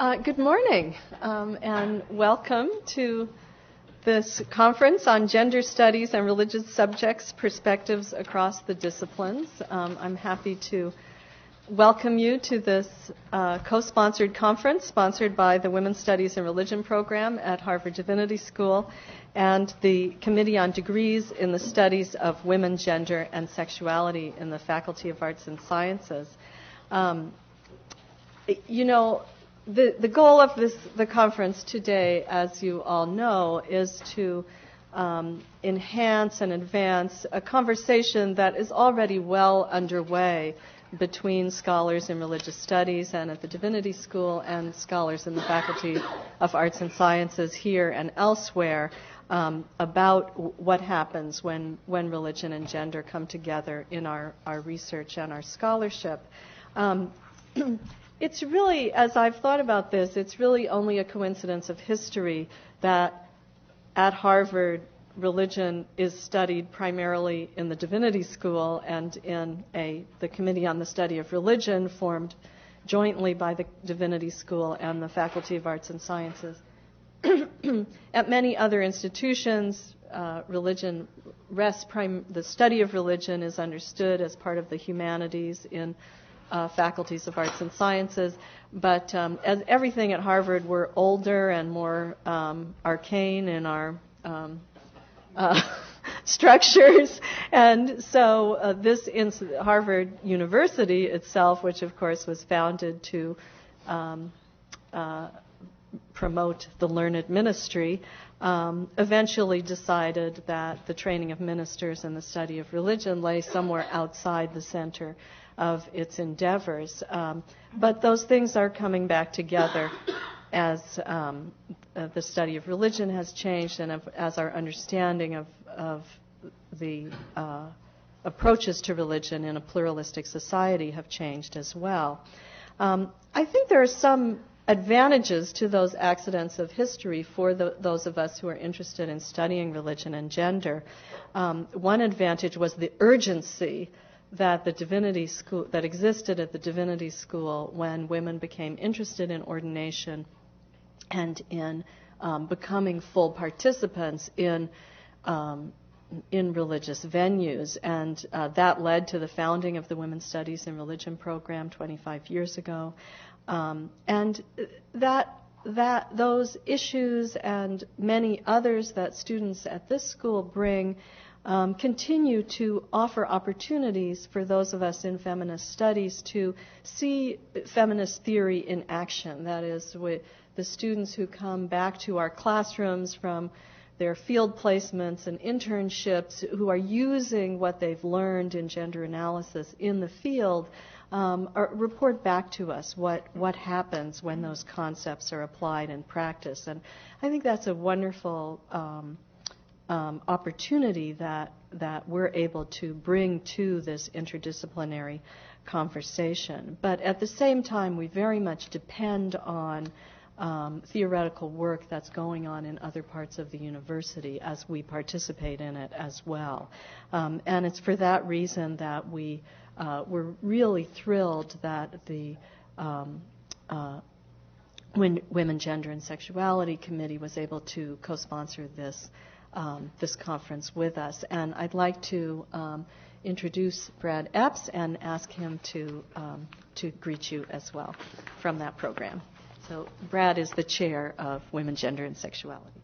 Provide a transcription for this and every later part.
Good morning, and welcome to this conference on gender studies and religious subjects, perspectives across the disciplines. I'm happy to welcome you to this co-sponsored conference sponsored by the Women's Studies and Religion program at Harvard Divinity School and the Committee on Degrees in the Studies of Women, Gender, and Sexuality in the Faculty of Arts and Sciences. The goal of the conference today, as you all know, is to enhance and advance a conversation that is already well underway between scholars in religious studies and at the Divinity School and scholars in the Faculty of Arts and Sciences here and elsewhere about what happens when religion and gender come together in our research and our scholarship. It's really, as I've thought about this, it's really only a coincidence of history that at Harvard, religion is studied primarily in the Divinity School and in the Committee on the Study of Religion formed jointly by the Divinity School and the Faculty of Arts and Sciences. At many other institutions, the study of religion is understood as part of the humanities in faculties of arts and sciences, but as everything at Harvard, we're older and more arcane in our structures, and so Harvard University itself, which of course was founded to promote the learned ministry, eventually decided that the training of ministers and the study of religion lay somewhere outside the center of its endeavors. But those things are coming back together as the study of religion has changed and as our understanding of the approaches to religion in a pluralistic society have changed as well. I think there are some advantages to those accidents of history for those of us who are interested in studying religion and gender. One advantage was the urgency that the Divinity School that existed at the Divinity School when women became interested in ordination and in becoming full participants in religious venues, and that led to the founding of the Women's Studies and Religion program 25 years ago, and those issues and many others that students at this school bring continue to offer opportunities for those of us in feminist studies to see feminist theory in action. That is, with the students who come back to our classrooms from their field placements and internships, who are using what they've learned in gender analysis in the field, report back to us what happens when those concepts are applied in practice. And I think that's a wonderful opportunity that we're able to bring to this interdisciplinary conversation. But at the same time, we very much depend on theoretical work that's going on in other parts of the university as we participate in it as well. And it's for that reason that we're really thrilled that the Women, Gender, and Sexuality Committee was able to co-sponsor this conference with us. And I'd like to introduce Brad Epps and ask him to greet you as well from that program. So Brad is the chair of Women, Gender, and Sexuality.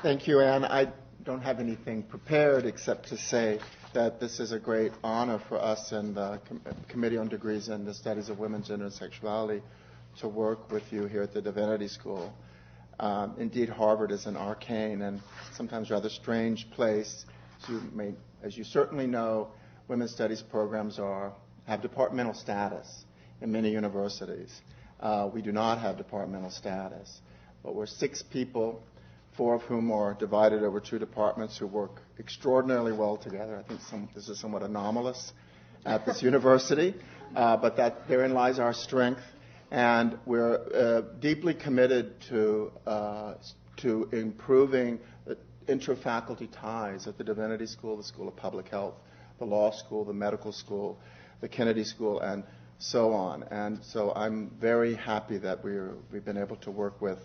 Thank you, Anne. I don't have anything prepared except to say that this is a great honor for us and the Committee on Degrees in the Studies of Women, Gender, and Sexuality to work with you here at the Divinity School. Indeed, Harvard is an arcane and sometimes rather strange place. As you certainly know, women's studies programs have departmental status in many universities. We do not have departmental status, but we're 6 people, 4 of whom are divided over 2 departments who work extraordinarily well together. I think this is somewhat anomalous at this university, but therein lies our strength. And we're deeply committed to improving the intra-faculty ties at the Divinity School, the School of Public Health, the law school, the medical school, the Kennedy School, and so on. And so I'm very happy that we've been able to work with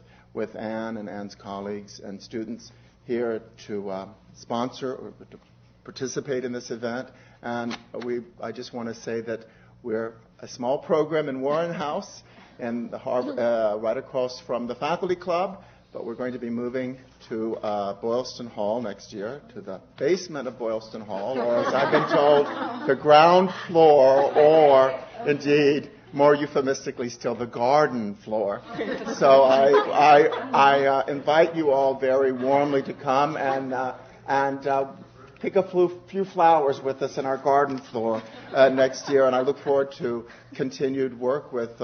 Anne and Anne's colleagues and students here to sponsor or to participate in this event. And I just want to say that we're a small program in Warren House and the Harvard, right across from the faculty club, but we're going to be moving to Boylston Hall next year, to the basement of Boylston Hall, or as I've been told, the ground floor, or indeed, more euphemistically still, the garden floor. So I invite you all very warmly to come and pick a few flowers with us in our garden floor next year. And I look forward to continued work with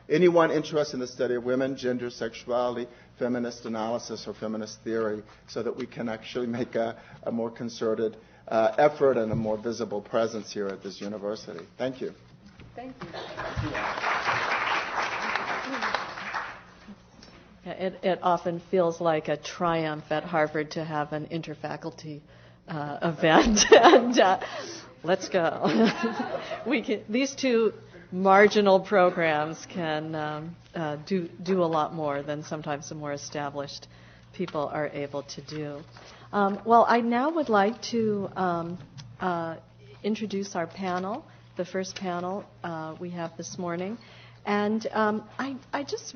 anyone interested in the study of women, gender, sexuality, feminist analysis, or feminist theory, so that we can actually make a more concerted effort and a more visible presence here at this university. Thank you. Thank you. It often feels like a triumph at Harvard to have an interfaculty event, and let's go. These two marginal programs can do a lot more than sometimes the more established people are able to do. Well, I now would like to introduce our panel, the first panel we have this morning. And I just,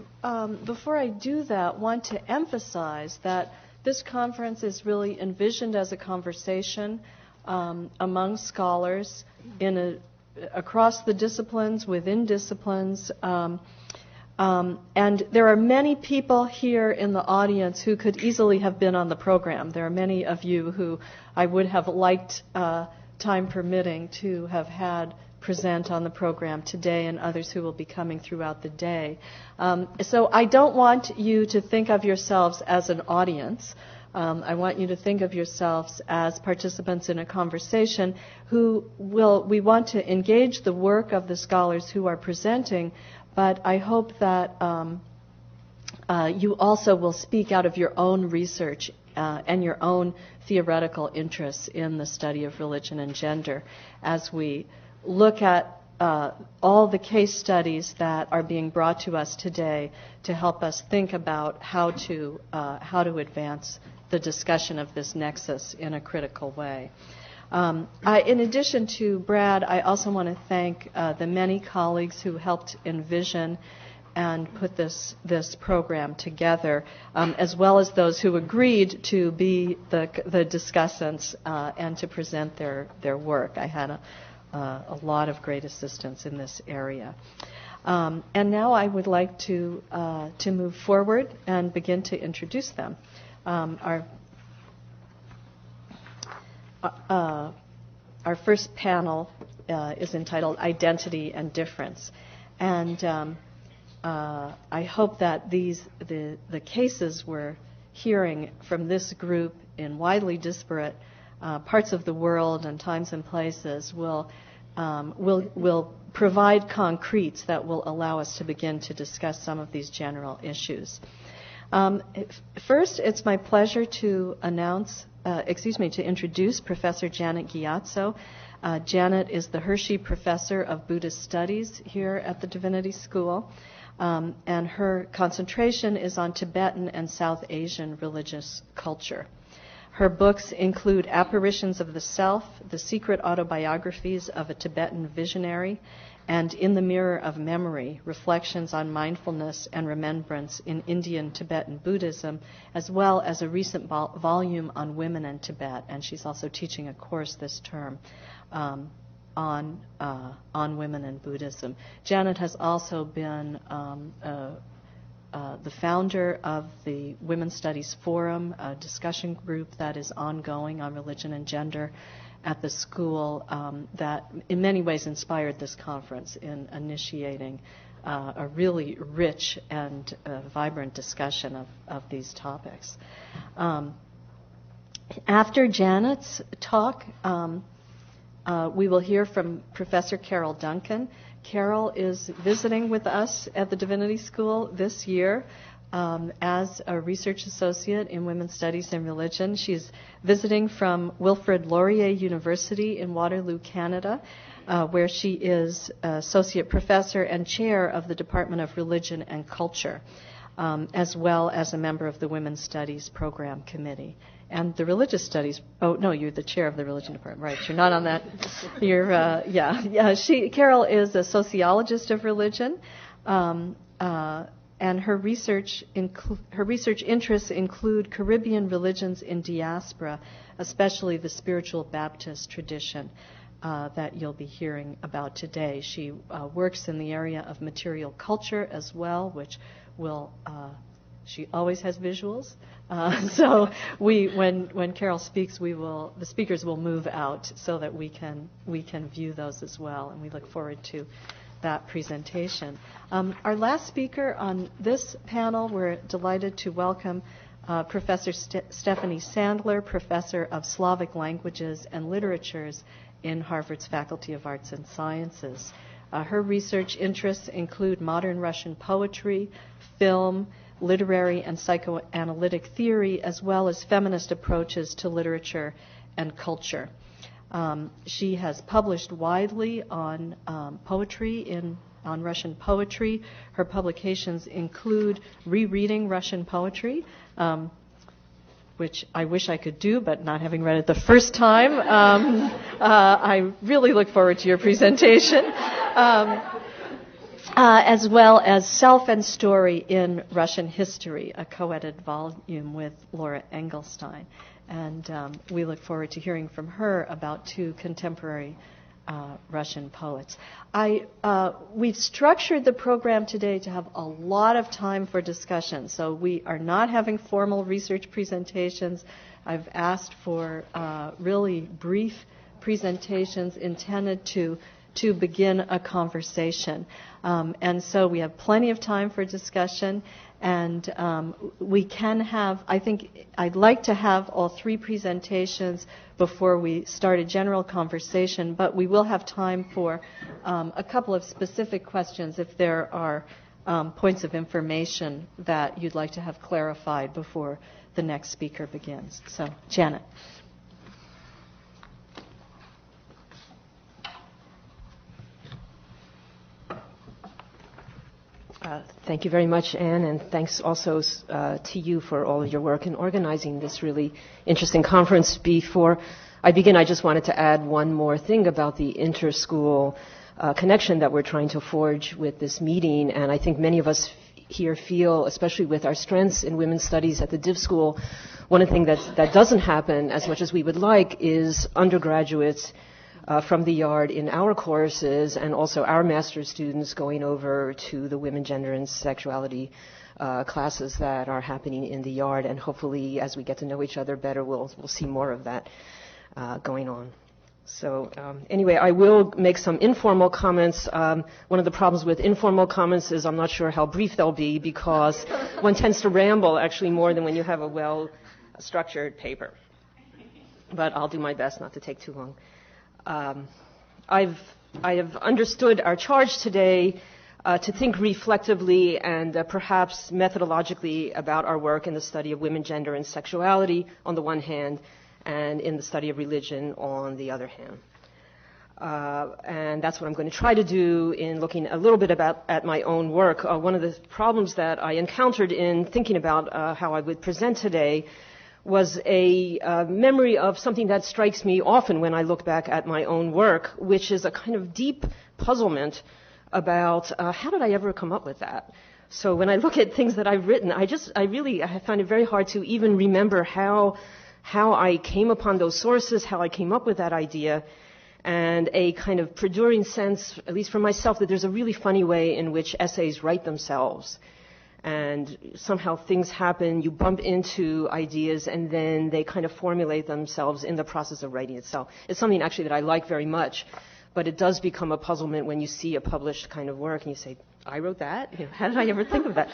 before I do that, want to emphasize that this conference is really envisioned as a conversation among scholars across the disciplines, within disciplines. And there are many people here in the audience who could easily have been on the program. There are many of you who I would have liked, time permitting, to have had present on the program today, and others who will be coming throughout the day. So I don't want you to think of yourselves as an audience. I want you to think of yourselves as participants in a conversation we want to engage the work of the scholars who are presenting, but I hope that you also will speak out of your own research and your own theoretical interests in the study of religion and gender as we look at all the case studies that are being brought to us today to help us think about how to advance the discussion of this nexus in a critical way. In addition to Brad, I also want to thank the many colleagues who helped envision and put this program together, as well as those who agreed to be the discussants and to present their work. I had a lot of great assistance in this area. And now I would like to move forward and begin to introduce them. Our first panel is entitled Identity and Difference. And I hope that the cases we're hearing from this group in widely disparate parts of the world and times and places will provide concretes that will allow us to begin to discuss some of these general issues. First, it's my pleasure to introduce Professor Janet Gyatso. Janet is the Hershey Professor of Buddhist Studies here at the Divinity School, and her concentration is on Tibetan and South Asian religious culture. Her books include Apparitions of the Self, The Secret Autobiographies of a Tibetan Visionary, and In the Mirror of Memory, Reflections on Mindfulness and Remembrance in Indian Tibetan Buddhism, as well as a recent volume on women in Tibet. And she's also teaching a course this term on women in Buddhism. Janet has also been the founder of the Women's Studies Forum, a discussion group that is ongoing on religion and gender at the school that in many ways inspired this conference in initiating a really rich and vibrant discussion of these topics. After Janet's talk, we will hear from Professor Carol Duncan. Carol is visiting with us at the Divinity School this year as a research associate in women's studies and religion. She's visiting from Wilfrid Laurier University in Waterloo, Canada. where she is associate professor and chair of the Department of Religion and Culture, as well as a member of the Women's Studies Program Committee. And the Religious Studies, oh, no, you're the chair of the Religion Department, right? You're not on that. You're, Carol is a sociologist of religion, and her research interests include Caribbean religions in diaspora, especially the spiritual Baptist tradition that you'll be hearing about today. She works in the area of material culture as well, which will she always has visuals. So when Carol speaks, the speakers will move out so that we can view those as well, and we look forward to that presentation. Our last speaker on this panel, we're delighted to welcome Professor Stephanie Sandler, Professor of Slavic Languages and Literatures in Harvard's Faculty of Arts and Sciences. Her research interests include modern Russian poetry, film, literary and psychoanalytic theory, as well as feminist approaches to literature and culture. She has published widely on poetry on Russian poetry. Her publications include Rereading Russian Poetry, which I wish I could do, but not having read it the first time. I really look forward to your presentation. As well as Self and Story in Russian History, a co-edited volume with Laura Engelstein. And we look forward to hearing from her about two contemporary Russian poets. We've structured the program today to have a lot of time for discussion, so we are not having formal research presentations. I've asked for really brief presentations intended to begin a conversation. And so we have plenty of time for discussion, and we can have, I think I'd like to have all three presentations before we start a general conversation, but we will have time for a couple of specific questions if there are points of information that you'd like to have clarified before the next speaker begins. So, Janet. Thank you very much, Anne, and thanks also to you for all of your work in organizing this really interesting conference. Before I begin, I just wanted to add one more thing about the inter-school connection that we're trying to forge with this meeting, and I think many of us here feel, especially with our strengths in women's studies at the Div School, one of the things that doesn't happen as much as we would like is undergraduates from the yard in our courses, and also our master's students going over to the women, gender, and sexuality classes that are happening in the yard. And hopefully, as we get to know each other better, we'll see more of that going on. So anyway, I will make some informal comments. One of the problems with informal comments is I'm not sure how brief they'll be, because one tends to ramble actually more than when you have a well-structured paper. But I'll do my best not to take too long. I have understood our charge today to think reflectively and perhaps methodologically about our work in the study of women, gender, and sexuality on the one hand, and in the study of religion on the other hand. And that's what I'm going to try to do in looking a little bit at my own work. One of the problems that I encountered in thinking about how I would present today was a memory of something that strikes me often when I look back at my own work, which is a kind of deep puzzlement about how did I ever come up with that? So when I look at things that I've written, I find it very hard to even remember how I came upon those sources, how I came up with that idea, and a kind of perduring sense, at least for myself, that there's a really funny way in which essays write themselves. And somehow things happen, you bump into ideas, and then they kind of formulate themselves in the process of writing itself. It's something actually that I like very much, but it does become a puzzlement when you see a published kind of work and you say, I wrote that? You know, how did I ever think of that?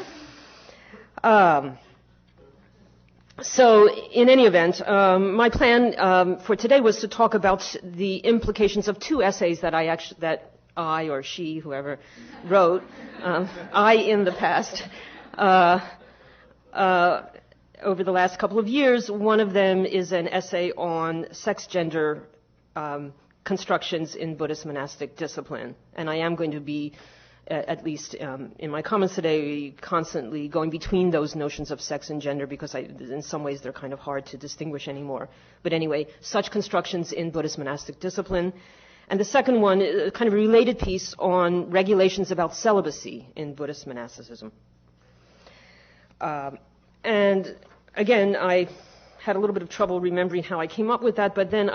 So in any event, my plan for today was to talk about the implications of two essays that I or she, whoever, wrote, I in the past, over the last couple of years. One of them is an essay on sex-gender constructions in Buddhist monastic discipline. And I am going to be, at least in my comments today, constantly going between those notions of sex and gender because in some ways they're kind of hard to distinguish anymore. But anyway, such constructions in Buddhist monastic discipline. And the second one, kind of a related piece on regulations about celibacy in Buddhist monasticism. And again, I had a little bit of trouble remembering how I came up with that, but then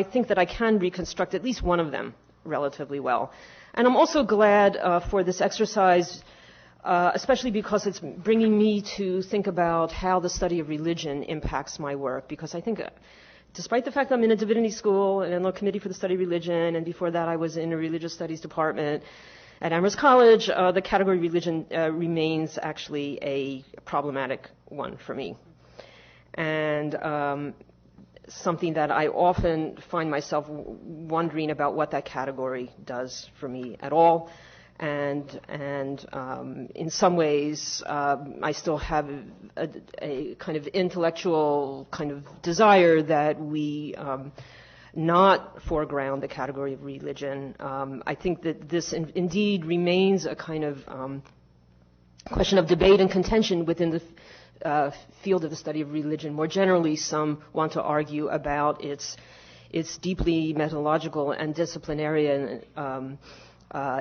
I think that I can reconstruct at least one of them relatively well. And I'm also glad for this exercise, especially because it's bringing me to think about how the study of religion impacts my work, because I think despite the fact I'm in a divinity school and in the committee for the study of religion, and before that I was in a religious studies department at Amherst College, the category of religion remains actually a problematic one for me. And something that I often find myself wondering about what that category does for me at all. And in some ways, I still have a kind of intellectual kind of desire that we not foreground the category of religion. I think that this indeed remains a kind of question of debate and contention within the field of the study of religion. More generally, some want to argue about its deeply methodological and disciplinarian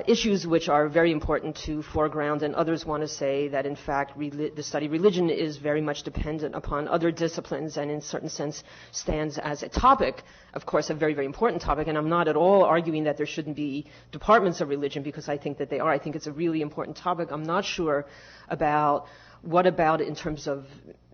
issues, which are very important to foreground, and others want to say that, in fact, the study of religion is very much dependent upon other disciplines and, in a certain sense, stands as a topic, of course, a very, very important topic. And I'm not at all arguing that there shouldn't be departments of religion, because I think that they are. I think it's a really important topic. I'm not sure about what about it in terms of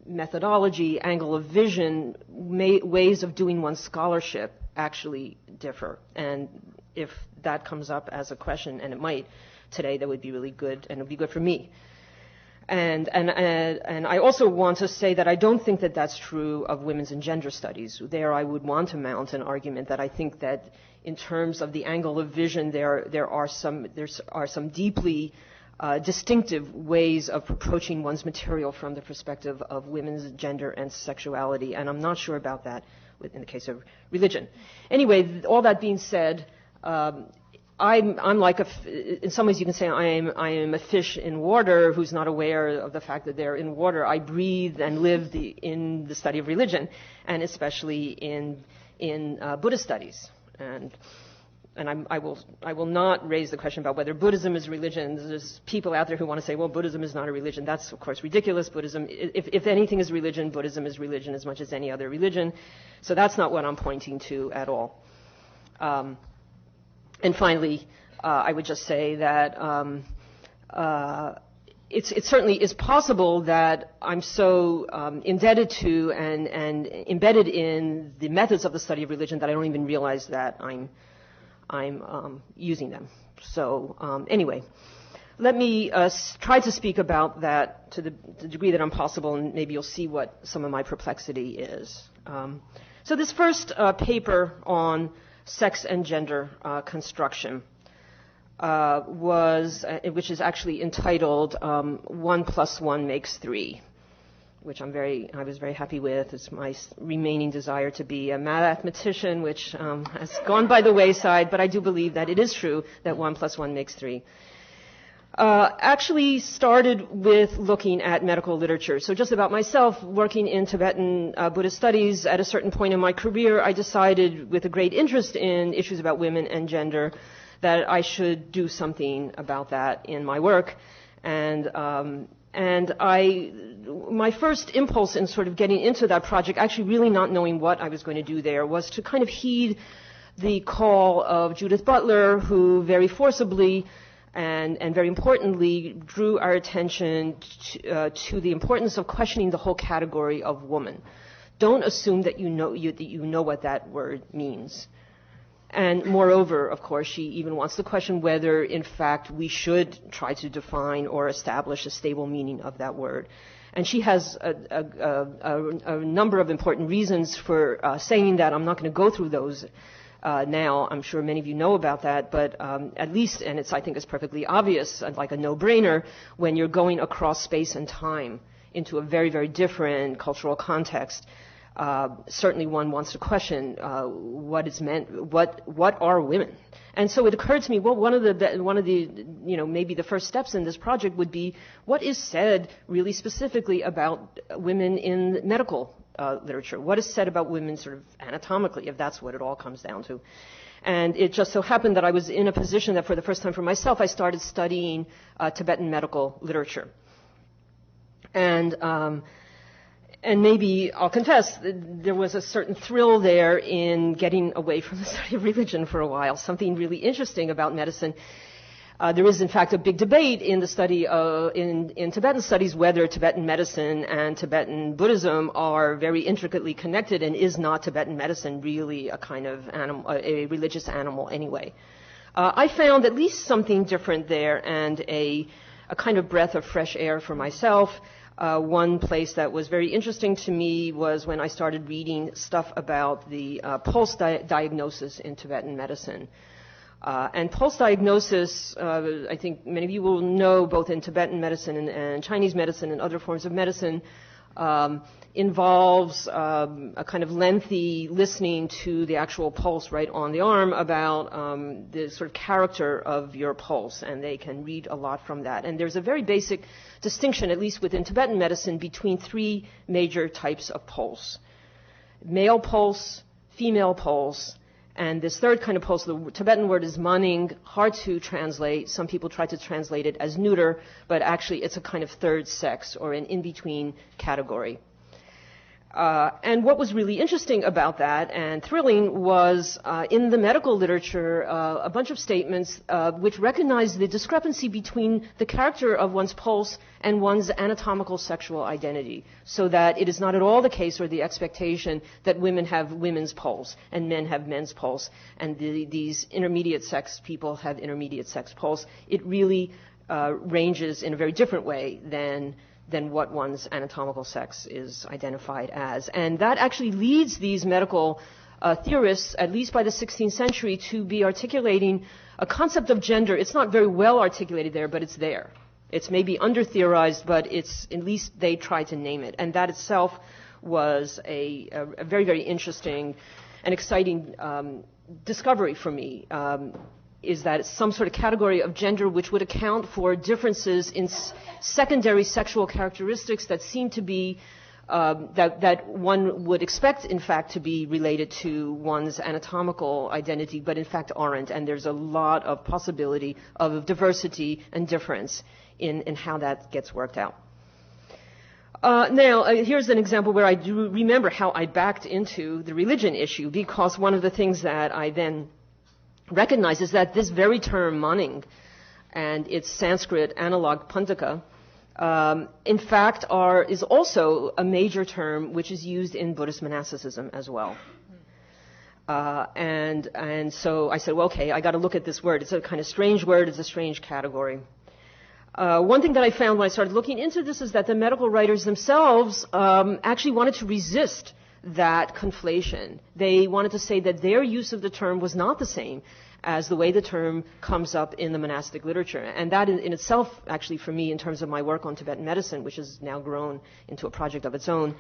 methodology, angle of vision, ways of doing one's scholarship actually differ. And if that comes up as a question, and it might today, that would be really good, and it would be good for me. And I also want to say that I don't think that that's true of women's and gender studies. There I would want to mount an argument that I think that in terms of the angle of vision, there are some deeply distinctive ways of approaching one's material from the perspective of women's gender and sexuality, and I'm not sure about that in the case of religion. Anyway, all that being said, I'm like in some ways you can say I am a fish in water who's not aware of the fact that they're in water. I breathe and live in the study of religion, and especially in Buddhist studies. And I will not raise the question about whether Buddhism is religion. There's people out there who want to say, well, Buddhism is not a religion. That's, of course, ridiculous. Buddhism, if anything is religion, Buddhism is religion as much as any other religion. So that's not what I'm pointing to at all. And finally, I would just say that it certainly is possible that I'm so indebted to and embedded in the methods of the study of religion that I don't even realize that I'm using them. So anyway, let me try to speak about that to the degree that I'm possible, and maybe you'll see what some of my perplexity is. So this first paper on sex and gender construction which is actually entitled 1 + 1 makes 3, which I was very happy with. It's my remaining desire to be a mathematician, which has gone by the wayside, but I do believe that it is true that 1 + 1 makes 3. Actually started with looking at medical literature. So just about myself, working in Tibetan Buddhist studies, at a certain point in my career, I decided, with a great interest in issues about women and gender, that I should do something about that in my work. And my first impulse in sort of getting into that project, actually really not knowing what I was going to do there, was to kind of heed the call of Judith Butler, who very forcibly and very importantly drew our attention to the importance of questioning the whole category of woman. Don't assume that you know what that word means. And moreover, of course, she even wants to question whether, in fact, we should try to define or establish a stable meaning of that word. And she has a number of important reasons for saying that. I'm not going to go through those now. I'm sure many of you know about that, but at least, and I think it's perfectly obvious, like a no-brainer, when you're going across space and time into a very, very different cultural context, certainly one wants to question what is meant, what are women? And so it occurred to me, well, one of the maybe the first steps in this project would be what is said really specifically about women in medical literature. What is said about women sort of anatomically, if that's what it all comes down to. And it just so happened that I was in a position that for the first time for myself, I started studying Tibetan medical literature. And maybe I'll confess, there was a certain thrill there in getting away from the study of religion for a while, something really interesting about medicine. There is, in fact, a big debate in the study in Tibetan studies whether Tibetan medicine and Tibetan Buddhism are very intricately connected, and is not Tibetan medicine really a kind of animal, a religious animal anyway. I found at least something different there, and a kind of breath of fresh air for myself. One place that was very interesting to me was when I started reading stuff about the pulse diagnosis in Tibetan medicine. And pulse diagnosis, I think many of you will know, both in Tibetan medicine and Chinese medicine and other forms of medicine, involves a kind of lengthy listening to the actual pulse right on the arm about the sort of character of your pulse, and they can read a lot from that. And there's a very basic distinction, at least within Tibetan medicine, between three major types of pulse: male pulse, female pulse, and this third kind of pulse. The Tibetan word is maning, hard to translate. Some people try to translate it as neuter, but actually it's a kind of third sex, or an in-between category. And what was really interesting about that and thrilling was in the medical literature a bunch of statements which recognized the discrepancy between the character of one's pulse and one's anatomical sexual identity, so that it is not at all the case or the expectation that women have women's pulse and men have men's pulse, and these intermediate sex people have intermediate sex pulse. It really ranges in a very different way than what one's anatomical sex is identified as. And that actually leads these medical theorists, at least by the 16th century, to be articulating a concept of gender. It's not very well articulated there, but it's there. It's maybe under-theorized, but it's, at least they try to name it. And that itself was a very, very interesting and exciting discovery for me. Is that it's some sort of category of gender which would account for differences in secondary sexual characteristics that seem to be, that one would expect, in fact, to be related to one's anatomical identity, but in fact aren't. And there's a lot of possibility of diversity and difference in how that gets worked out. Now, here's an example where I do remember how I backed into the religion issue, because one of the things that I then recognizes that this very term maning and its Sanskrit analog pandaka, in fact, is also a major term which is used in Buddhist monasticism as well. And so I said, well, okay, I got to look at this word. It's a kind of strange word. It's a strange category. One thing that I found when I started looking into this is that the medical writers themselves actually wanted to resist that conflation. They wanted to say that their use of the term was not the same as the way the term comes up in the monastic literature. And that in itself, actually, for me, in terms of my work on Tibetan medicine, which has now grown into a project of its own,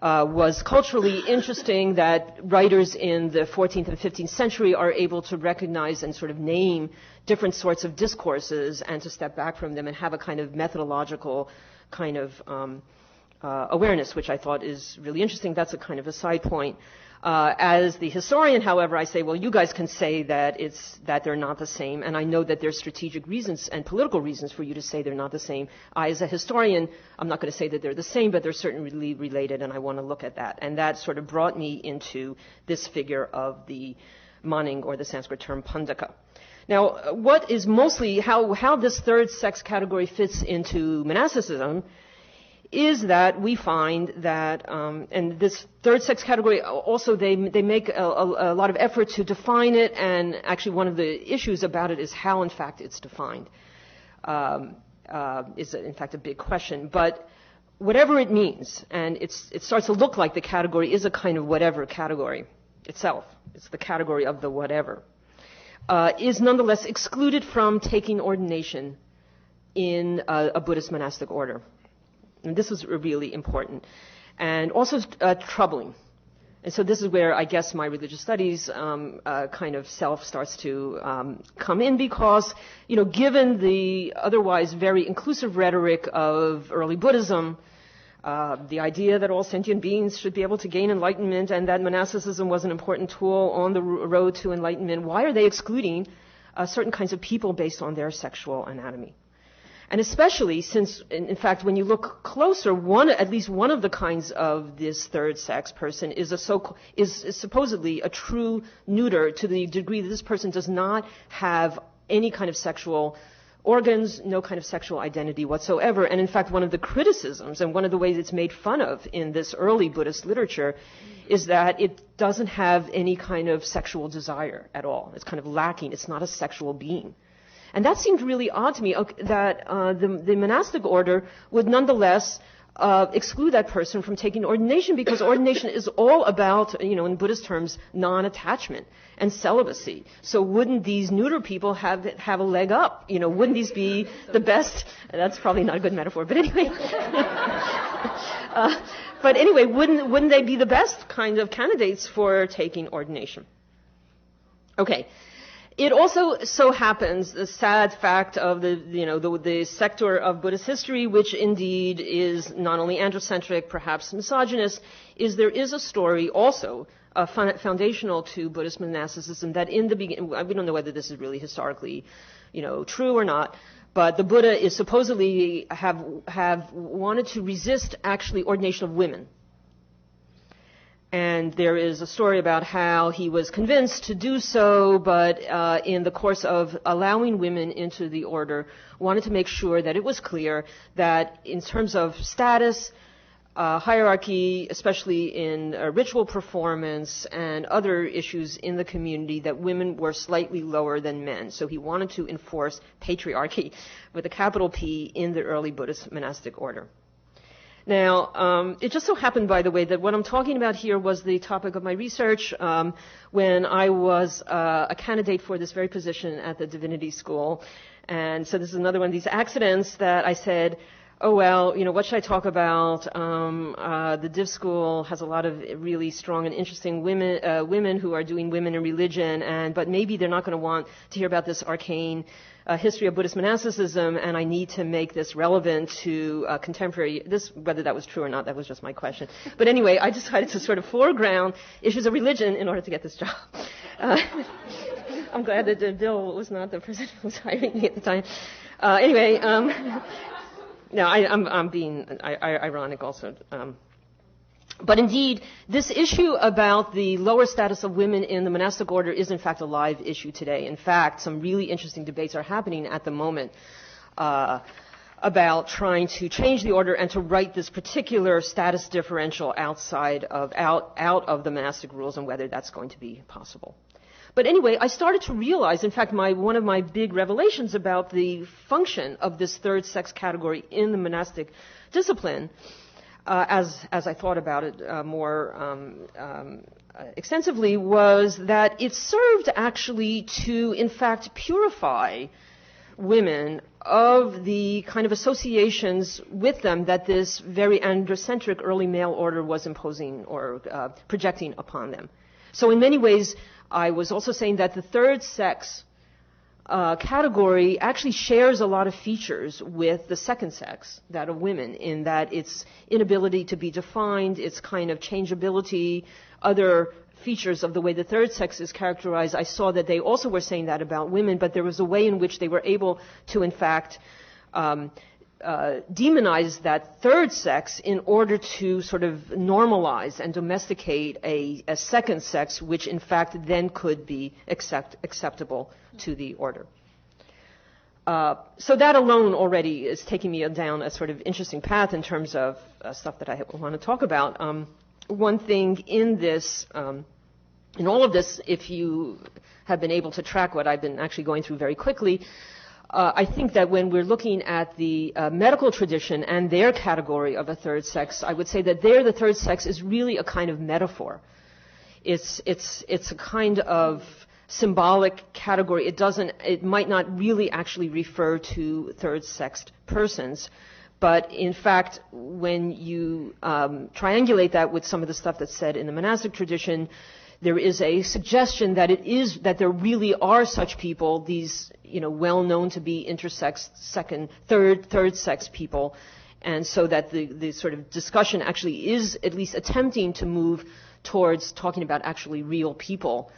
was culturally interesting, that writers in the 14th and 15th century are able to recognize and sort of name different sorts of discourses and to step back from them and have a kind of methodological kind of awareness, which I thought is really interesting. That's a kind of a side point. As the historian, however, I say, well, you guys can say that they're not the same, and I know that there's strategic reasons and political reasons for you to say they're not the same. I, as a historian, I'm not going to say that they're the same, but they're certainly related, and I want to look at that. And that sort of brought me into this figure of the maning, or the Sanskrit term pandaka. Now, what is mostly how this third sex category fits into monasticism is that we find that, and this third sex category also, they make a lot of effort to define it, and actually one of the issues about it is how, in fact, it's defined. Is in fact a big question. But whatever it means, and it starts to look like the category is a kind of whatever category itself. It's the category of the whatever. Is nonetheless excluded from taking ordination in a Buddhist monastic order. And this was really important. and also troubling. And so this is where I guess my religious studies kind of self starts to come in, because, given the otherwise very inclusive rhetoric of early Buddhism, the idea that all sentient beings should be able to gain enlightenment and that monasticism was an important tool on the road to enlightenment, why are they excluding certain kinds of people based on their sexual anatomy? And especially since, in fact, when you look closer, at least one of the kinds of this third sex person is supposedly a true neuter, to the degree that this person does not have any kind of sexual organs, no kind of sexual identity whatsoever. And in fact, one of the criticisms and one of the ways it's made fun of in this early Buddhist literature is that it doesn't have any kind of sexual desire at all. It's kind of lacking. It's not a sexual being. And that seemed really odd to me, that the monastic order would nonetheless exclude that person from taking ordination, because ordination is all about, in Buddhist terms, non-attachment and celibacy. So wouldn't these neuter people have a leg up? Wouldn't these be the best? That's probably not a good metaphor, but anyway. Wouldn't they be the best kind of candidates for taking ordination? Okay. It also so happens, the sad fact of the sector of Buddhist history, which indeed is not only androcentric, perhaps misogynist, is there is a story also foundational to Buddhist monasticism that in the beginning, we don't know whether this is really historically, true or not, but the Buddha is supposedly have wanted to resist actually ordination of women. And there is a story about how he was convinced to do so, but in the course of allowing women into the order, wanted to make sure that it was clear that in terms of status, hierarchy, especially in ritual performance and other issues in the community, that women were slightly lower than men. So he wanted to enforce patriarchy with a capital P in the early Buddhist monastic order. Now, it just so happened, by the way, that what I'm talking about here was the topic of my research when I was a candidate for this very position at the Divinity School. And so this is another one of these accidents that I said, oh, well, what should I talk about? The Div School has a lot of really strong and interesting women who are doing women in religion, but maybe they're not going to want to hear about this arcane history of Buddhist monasticism, and I need to make this relevant to contemporary, whether that was true or not, that was just my question. But anyway, I decided to sort of foreground issues of religion in order to get this job. I'm glad that Bill was not the person who was hiring me at the time. Anyway, no, I'm being ironic also. But indeed, this issue about the lower status of women in the monastic order is in fact a live issue today. In fact, some really interesting debates are happening at the moment about trying to change the order and to write this particular status differential out of the monastic rules, and whether that's going to be possible. But anyway, I started to realize, in fact, one of my big revelations about the function of this third sex category in the monastic discipline, as I thought about it more extensively, was that it served actually to, in fact, purify women of the kind of associations with them that this very androcentric early male order was imposing or projecting upon them. So in many ways, I was also saying that the third sex category actually shares a lot of features with the second sex, that of women, in that its inability to be defined, its kind of changeability, other features of the way the third sex is characterized. I saw that they also were saying that about women, but there was a way in which they were able to, in fact, demonize that third sex in order to sort of normalize and domesticate a second sex, which in fact then could be acceptable to the order. So that alone already is taking me down a sort of interesting path in terms of stuff that I want to talk about. One thing in this, in all of this, if you have been able to track what I've been actually going through very quickly, I think that when we're looking at the medical tradition and their category of a third sex, I would say that the third sex is really a kind of metaphor. It's a kind of symbolic category. It might not really actually refer to third sexed persons, But in fact, when you triangulate that with some of the stuff that's said in the monastic tradition, there is a suggestion that that there really are such people, these, well known to be intersex, third sex people, and so that the sort of discussion actually is at least attempting to move towards talking about actually real people.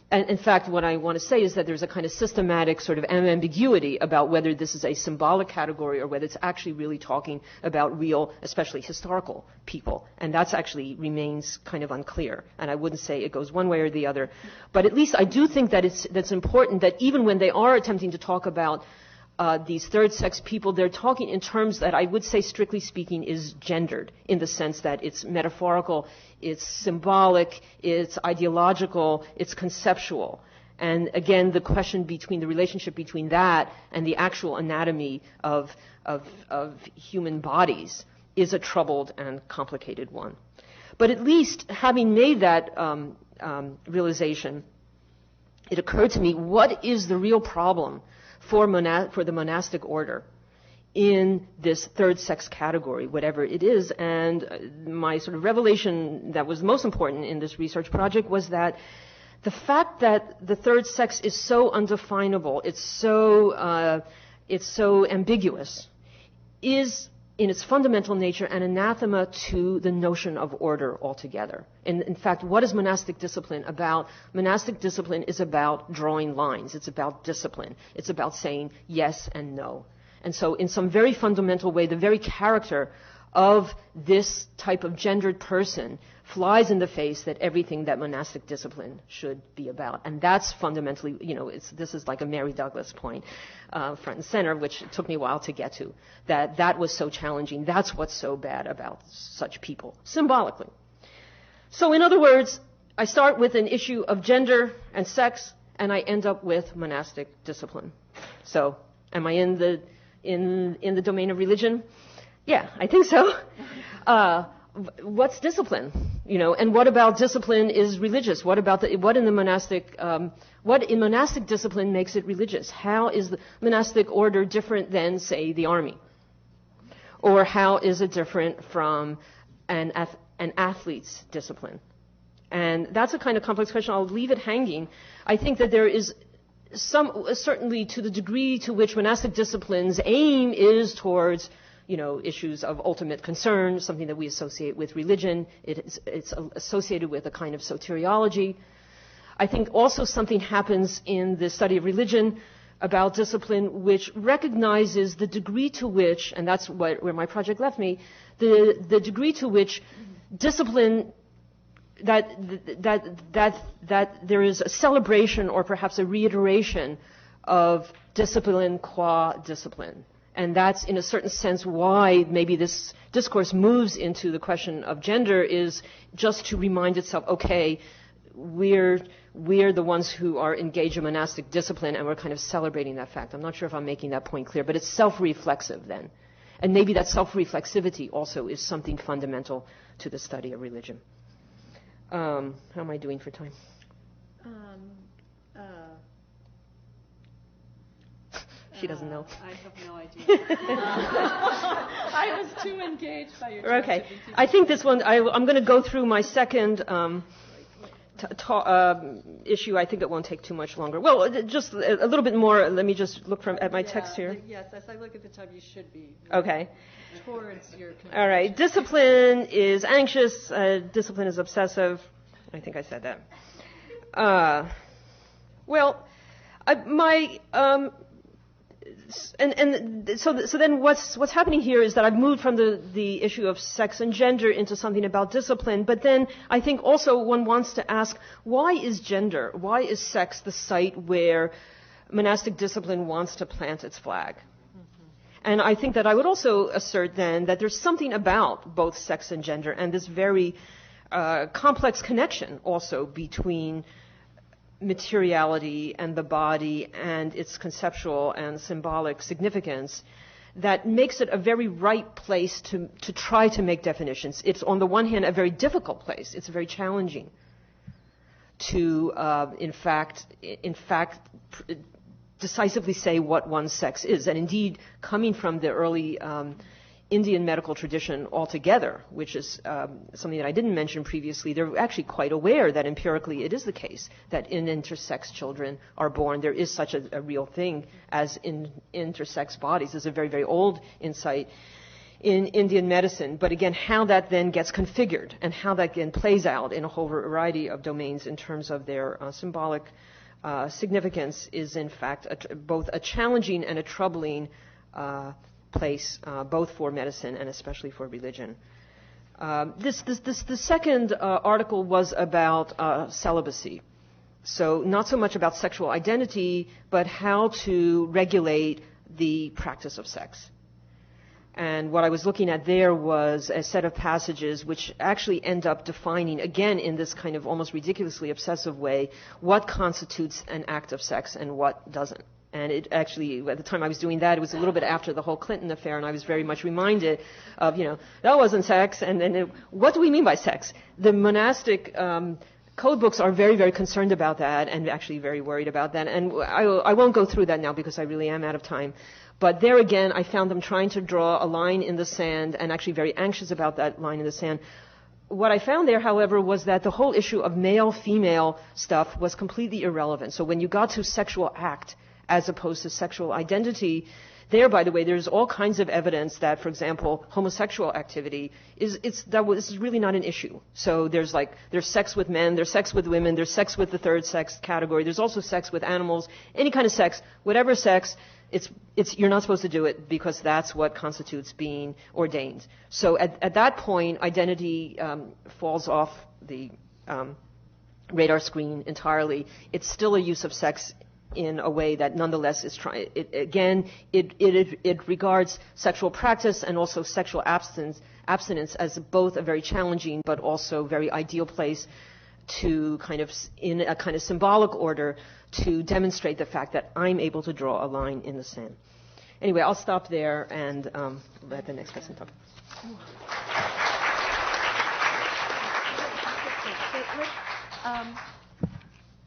And in fact, what I want to say is that there's a kind of systematic sort of ambiguity about whether this is a symbolic category or whether it's actually really talking about real, especially historical people. And that's actually remains kind of unclear. And I wouldn't say it goes one way or the other. But at least I do think that that's important that even when they are attempting to talk about these third sex people, they're talking in terms that I would say, strictly speaking, is gendered, in the sense that it's metaphorical, it's symbolic, it's ideological, it's conceptual. And again, the question between the relationship between that and the actual anatomy of human bodies is a troubled and complicated one. But at least having made that realization, it occurred to me, what is the real problem for the monastic order in this third sex category, whatever it is? And my sort of revelation that was most important in this research project was that the fact that the third sex is so undefinable, it's so ambiguous, is in its fundamental nature an anathema to the notion of order altogether. And in fact, what is monastic discipline about? Monastic discipline is about drawing lines. It's about discipline. It's about saying yes and no. And so in some very fundamental way, the very character of this type of gendered person flies in the face that everything that monastic discipline should be about. And that's fundamentally, this is like a Mary Douglas point, front and center, which took me a while to get to, that was so challenging. That's what's so bad about such people, symbolically. So in other words, I start with an issue of gender and sex, and I end up with monastic discipline. So am I in the domain of religion? Yeah, I think so. What's discipline? And what about discipline is religious? What in monastic discipline makes it religious? How is the monastic order different than, say, the army? Or how is it different from an athlete's discipline? And that's a kind of complex question. I'll leave it hanging. I think that there is certainly to the degree to which monastic discipline's aim is towards issues of ultimate concern, something that we associate with religion. It's associated with a kind of soteriology. I think also something happens in the study of religion about discipline which recognizes the degree to which, and that's where my project left me, the degree to which discipline, that there is a celebration or perhaps a reiteration of discipline qua discipline. And that's, in a certain sense, why maybe this discourse moves into the question of gender, is just to remind itself, okay, we're the ones who are engaged in monastic discipline, and we're kind of celebrating that fact. I'm not sure if I'm making that point clear, but it's self-reflexive then. And maybe that self-reflexivity also is something fundamental to the study of religion. How am I doing for time? She doesn't know. I have no idea. I was too engaged by your talk. Okay. I think this one, I'm going to go through my second issue. I think it won't take too much longer. Well, just a little bit more. Let me just look at my text here. Yes, as I look at the time, you should be. Okay. Towards your conclusion. All right. Discipline is anxious. Discipline is obsessive. I think I said that. So then what's happening here is that I've moved from the issue of sex and gender into something about discipline, but then I think also one wants to ask, why is sex the site where monastic discipline wants to plant its flag? And I think that I would also assert then that there's something about both sex and gender and this very complex connection also between materiality and the body and its conceptual and symbolic significance that makes it a very right place to try to make definitions. It's on the one hand a very difficult place. It's very challenging to in fact decisively say what one's sex is. And indeed, coming from the early Indian medical tradition altogether, which is something that I didn't mention previously. They're actually quite aware that empirically it is the case that in intersex children are born. There is such a real thing as in intersex bodies. There's a very, very old insight in Indian medicine. But again, how that then gets configured and how that then plays out in a whole variety of domains in terms of their symbolic significance is in fact both a challenging and a troubling place, both for medicine and especially for religion. The second article was about celibacy. So not so much about sexual identity, but how to regulate the practice of sex. And what I was looking at there was a set of passages which actually end up defining, again in this kind of almost ridiculously obsessive way, what constitutes an act of sex and what doesn't. And it actually, at the time I was doing that, it was a little bit after the whole Clinton affair, and I was very much reminded of, that wasn't sex, and then what do we mean by sex? The monastic code books are very, very concerned about that and actually very worried about that. And I won't go through that now because I really am out of time. But there again, I found them trying to draw a line in the sand and actually very anxious about that line in the sand. What I found there, however, was that the whole issue of male-female stuff was completely irrelevant. So when you got to sexual act as opposed to sexual identity, there, by the way, there's all kinds of evidence that, for example, homosexual activity is really not an issue. So there's sex with men, there's sex with women, there's sex with the third sex category, there's also sex with animals, any kind of sex, whatever sex, you're not supposed to do it because that's what constitutes being ordained. So at that point, identity falls off the radar screen entirely. It's still a use of sex in a way that nonetheless is trying. It regards sexual practice and also sexual abstinence as both a very challenging but also very ideal place to kind of, in a kind of symbolic order, to demonstrate the fact that I'm able to draw a line in the sand. Anyway, I'll stop there and let the next person talk.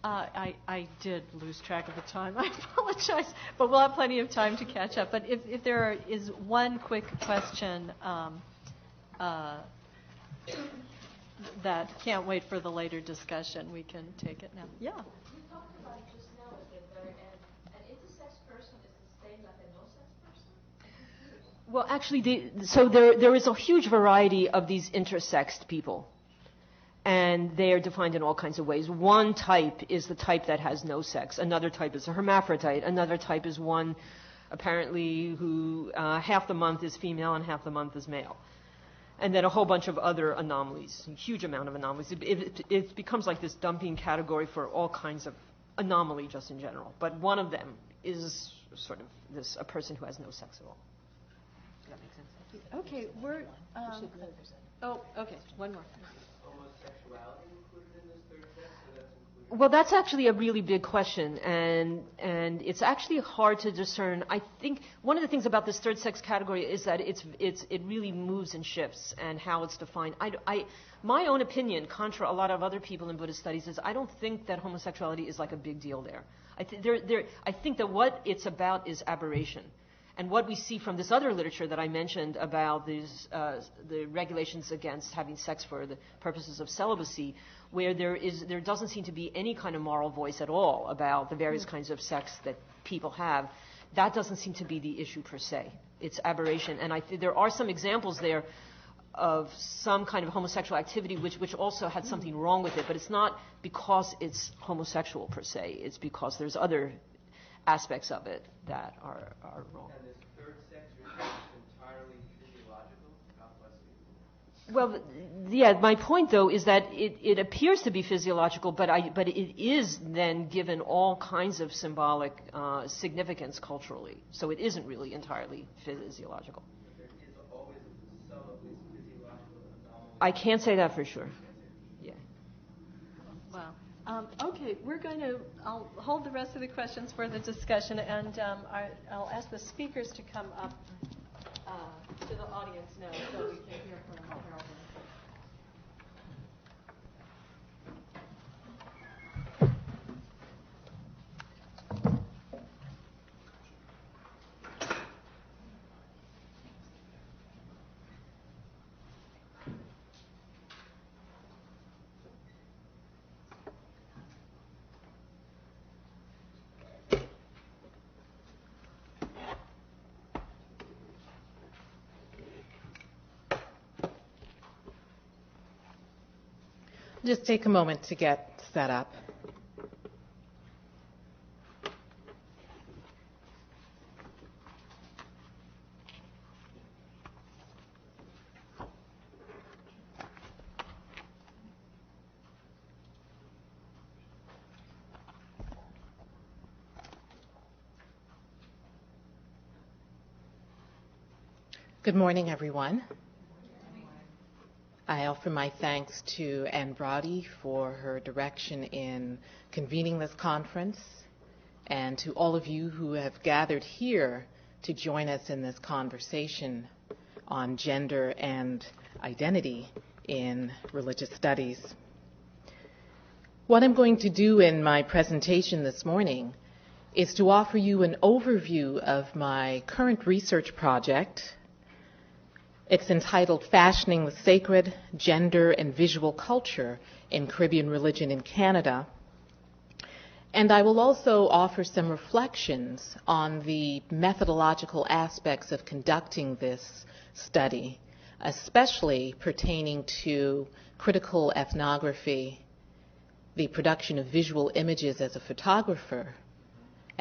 I did lose track of the time. I apologize, but we'll have plenty of time to catch up. But if there is one quick question that can't wait for the later discussion, we can take it now. Yeah. You talked about it just now at the very end. An intersex person is the same like a no-sex person? Well, actually, there is a huge variety of these intersexed people. And they are defined in all kinds of ways. One type is the type that has no sex. Another type is a hermaphrodite. Another type is one, apparently, who half the month is female and half the month is male. And then a whole bunch of other anomalies, a huge amount of anomalies. It becomes like this dumping category for all kinds of anomaly just in general. But one of them is sort of a person who has no sex at all. Does that make sense? Okay, we're... okay, one more. Homosexuality included in this third sex, or that's included? Well, that's actually a really big question, and it's actually hard to discern. I think one of the things about this third sex category is that it really moves and shifts, and how it's defined. My own opinion, contra a lot of other people in Buddhist studies, is I don't think that homosexuality is like a big deal there. I think that what it's about is aberration. And what we see from this other literature that I mentioned about the regulations against having sex for the purposes of celibacy, where there doesn't seem to be any kind of moral voice at all about the various kinds of sex that people have, that doesn't seem to be the issue per se. It's aberration. And there are some examples there of some kind of homosexual activity which also had something wrong with it, but it's not because it's homosexual per se. It's because there's other aspects of it that are wrong. And this third sex, you're saying it's entirely physiological? God bless you. Well, yeah, my point, though, is that it appears to be physiological, but it is then given all kinds of symbolic significance culturally. So it isn't really entirely physiological. But there is always some of these physiological anomalies. I can't say that for sure. Yeah. Wow. Okay, I'll hold the rest of the questions for the discussion, and I'll ask the speakers to come up to the audience now so we can hear from Harold. Just take a moment to get set up. Good morning, everyone. I offer my thanks to Anne Brody for her direction in convening this conference, and to all of you who have gathered here to join us in this conversation on gender and identity in religious studies. What I'm going to do in my presentation this morning is to offer you an overview of my current research project. It's entitled Fashioning the Sacred, Gender, and Visual Culture in Caribbean Religion in Canada. And I will also offer some reflections on the methodological aspects of conducting this study, especially pertaining to critical ethnography, the production of visual images as a photographer,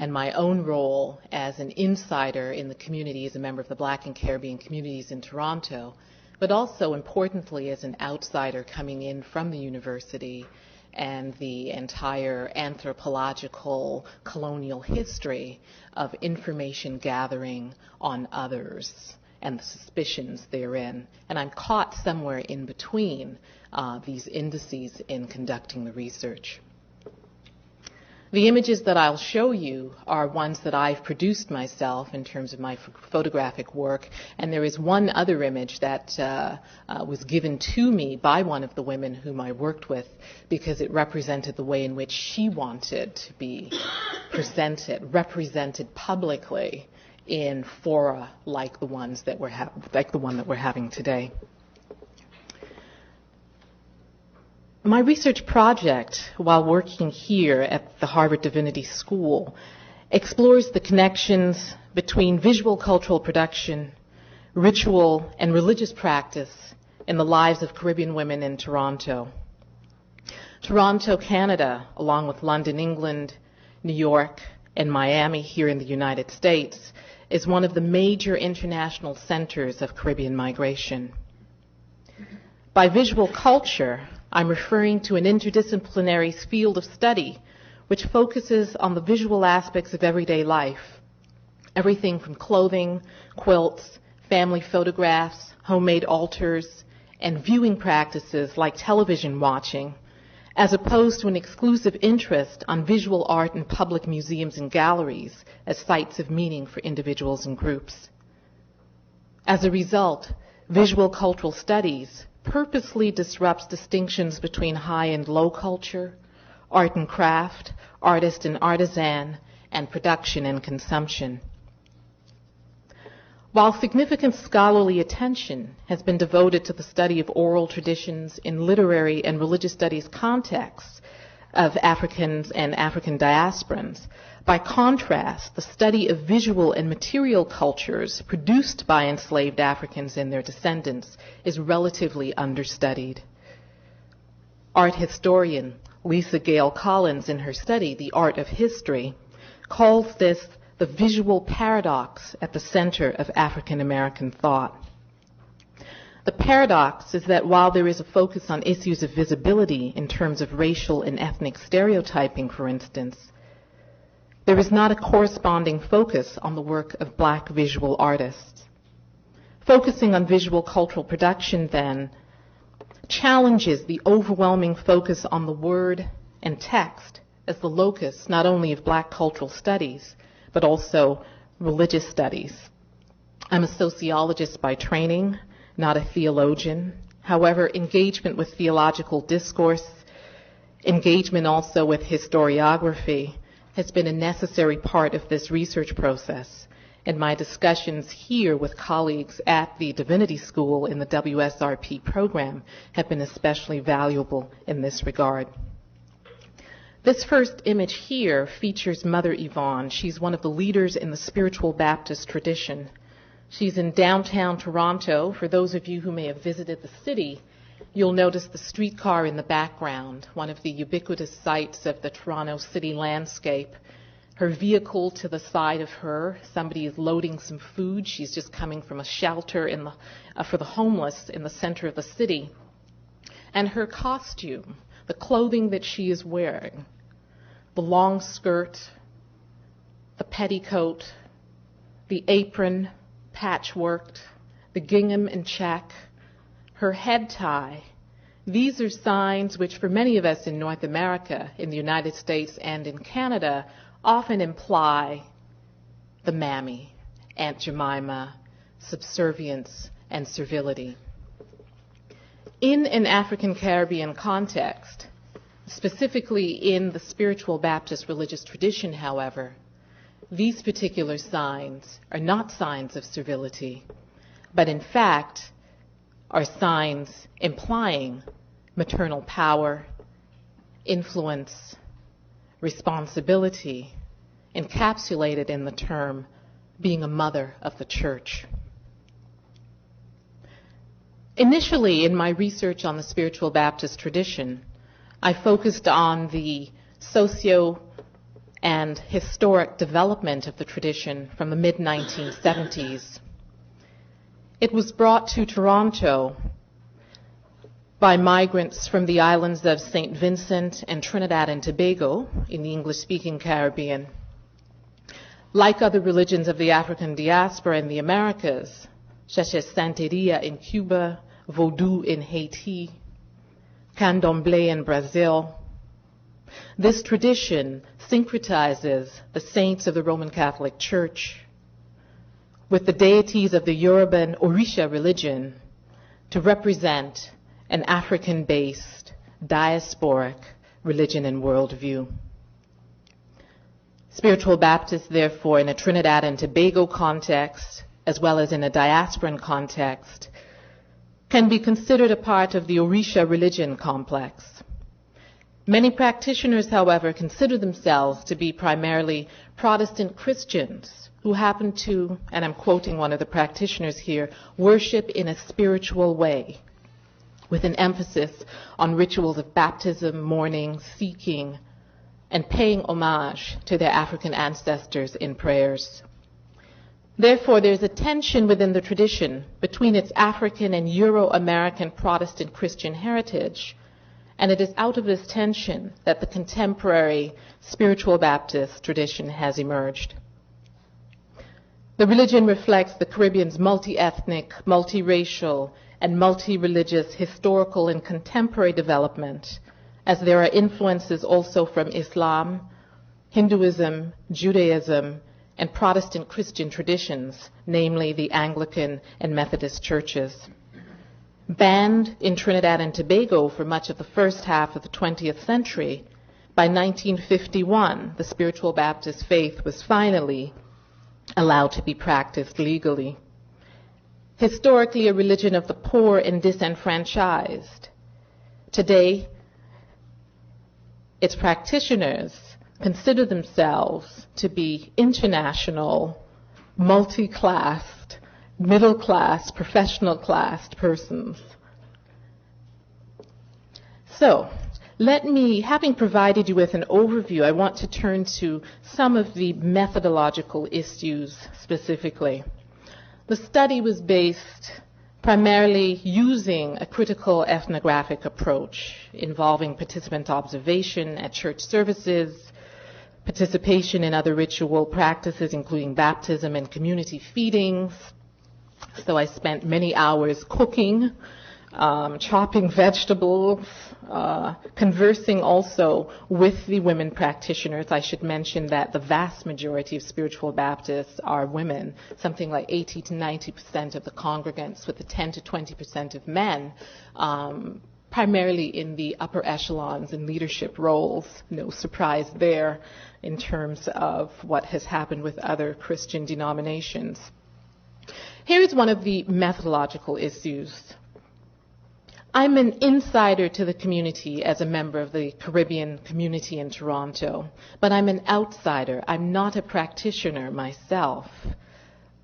and my own role as an insider in the community as a member of the Black and Caribbean communities in Toronto, but also importantly as an outsider coming in from the university and the entire anthropological colonial history of information gathering on others and the suspicions therein. And I'm caught somewhere in between these indices in conducting the research. The images that I'll show you are ones that I've produced myself in terms of my photographic work, and there is one other image that was given to me by one of the women whom I worked with because it represented the way in which she wanted to be presented, represented publicly in fora like the ones that like the one that we're having today. My research project, while working here at the Harvard Divinity School, explores the connections between visual cultural production, ritual, and religious practice in the lives of Caribbean women in Toronto. Toronto, Canada, along with London, England, New York, and Miami here in the United States, is one of the major international centers of Caribbean migration. By visual culture, I'm referring to an interdisciplinary field of study which focuses on the visual aspects of everyday life, everything from clothing, quilts, family photographs, homemade altars, and viewing practices like television watching, as opposed to an exclusive interest on visual art in public museums and galleries as sites of meaning for individuals and groups. As a result, visual cultural studies purposely disrupts distinctions between high and low culture, art and craft, artist and artisan, and production and consumption. While significant scholarly attention has been devoted to the study of oral traditions in literary and religious studies contexts of Africans and African diasporans, by contrast, the study of visual and material cultures produced by enslaved Africans and their descendants is relatively understudied. Art historian Lisa Gale Collins, in her study, The Art of History, calls this the visual paradox at the center of African American thought. The paradox is that while there is a focus on issues of visibility in terms of racial and ethnic stereotyping, for instance, there is not a corresponding focus on the work of Black visual artists. Focusing on visual cultural production, then, challenges the overwhelming focus on the word and text as the locus not only of Black cultural studies, but also religious studies. I'm a sociologist by training, not a theologian. However, engagement with theological discourse, engagement also with historiography, has been a necessary part of this research process, and my discussions here with colleagues at the Divinity School in the WSRP program have been especially valuable in this regard. This first image here features Mother Yvonne. She's one of the leaders in the spiritual Baptist tradition. She's in downtown Toronto. For those of you who may have visited the city, You'll notice the streetcar in the background, one of the ubiquitous sights of the Toronto city landscape. Her vehicle to the side of her, somebody is loading some food. She's just coming from a shelter for the homeless in the center of the city. And her costume, the clothing that she is wearing, the long skirt, the petticoat, the apron, patchworked, the gingham and check, her head tie. These are signs which for many of us in North America, in the United States and in Canada, often imply the mammy, Aunt Jemima, subservience, and servility. In an African Caribbean context, specifically in the spiritual Baptist religious tradition, however, these particular signs are not signs of servility, but in fact are signs implying maternal power, influence, responsibility, encapsulated in the term being a mother of the church. Initially, in my research on the spiritual Baptist tradition, I focused on the socio and historic development of the tradition from the mid-1970s. It was brought to Toronto by migrants from the islands of St. Vincent and Trinidad and Tobago in the English-speaking Caribbean. Like other religions of the African diaspora in the Americas, such as Santeria in Cuba, Vodou in Haiti, Candomblé in Brazil, this tradition syncretizes the saints of the Roman Catholic Church with the deities of the Yoruba and Orisha religion to represent an African-based, diasporic religion and worldview. Spiritual Baptists, therefore, in a Trinidad and Tobago context, as well as in a diasporan context, can be considered a part of the Orisha religion complex. Many practitioners, however, consider themselves to be primarily Protestant Christians who happen to, and I'm quoting one of the practitioners here, worship in a spiritual way, with an emphasis on rituals of baptism, mourning, seeking, and paying homage to their African ancestors in prayers. Therefore, there's a tension within the tradition between its African and Euro-American Protestant Christian heritage, and it is out of this tension that the contemporary spiritual Baptist tradition has emerged. The religion reflects the Caribbean's multi-ethnic, multiracial, and multi-religious historical and contemporary development, as there are influences also from Islam, Hinduism, Judaism, and Protestant Christian traditions, namely the Anglican and Methodist churches. Banned in Trinidad and Tobago for much of the first half of the 20th century, by 1951, the spiritual Baptist faith was finally allowed to be practiced legally. Historically a religion of the poor and disenfranchised, today its practitioners consider themselves to be international, multi-classed, middle-class, professional-classed persons. So, having provided you with an overview, I want to turn to some of the methodological issues specifically. The study was based primarily using a critical ethnographic approach involving participant observation at church services, participation in other ritual practices, including baptism and community feedings. So I spent many hours cooking, chopping vegetables, conversing also with the women practitioners. I should mention that the vast majority of spiritual Baptists are women, something like 80 to 90% of the congregants, with the 10 to 20% of men, primarily in the upper echelons and leadership roles. No surprise there in terms of what has happened with other Christian denominations. Here is one of the methodological issues. I'm an insider to the community as a member of the Caribbean community in Toronto, but I'm an outsider. I'm not a practitioner myself.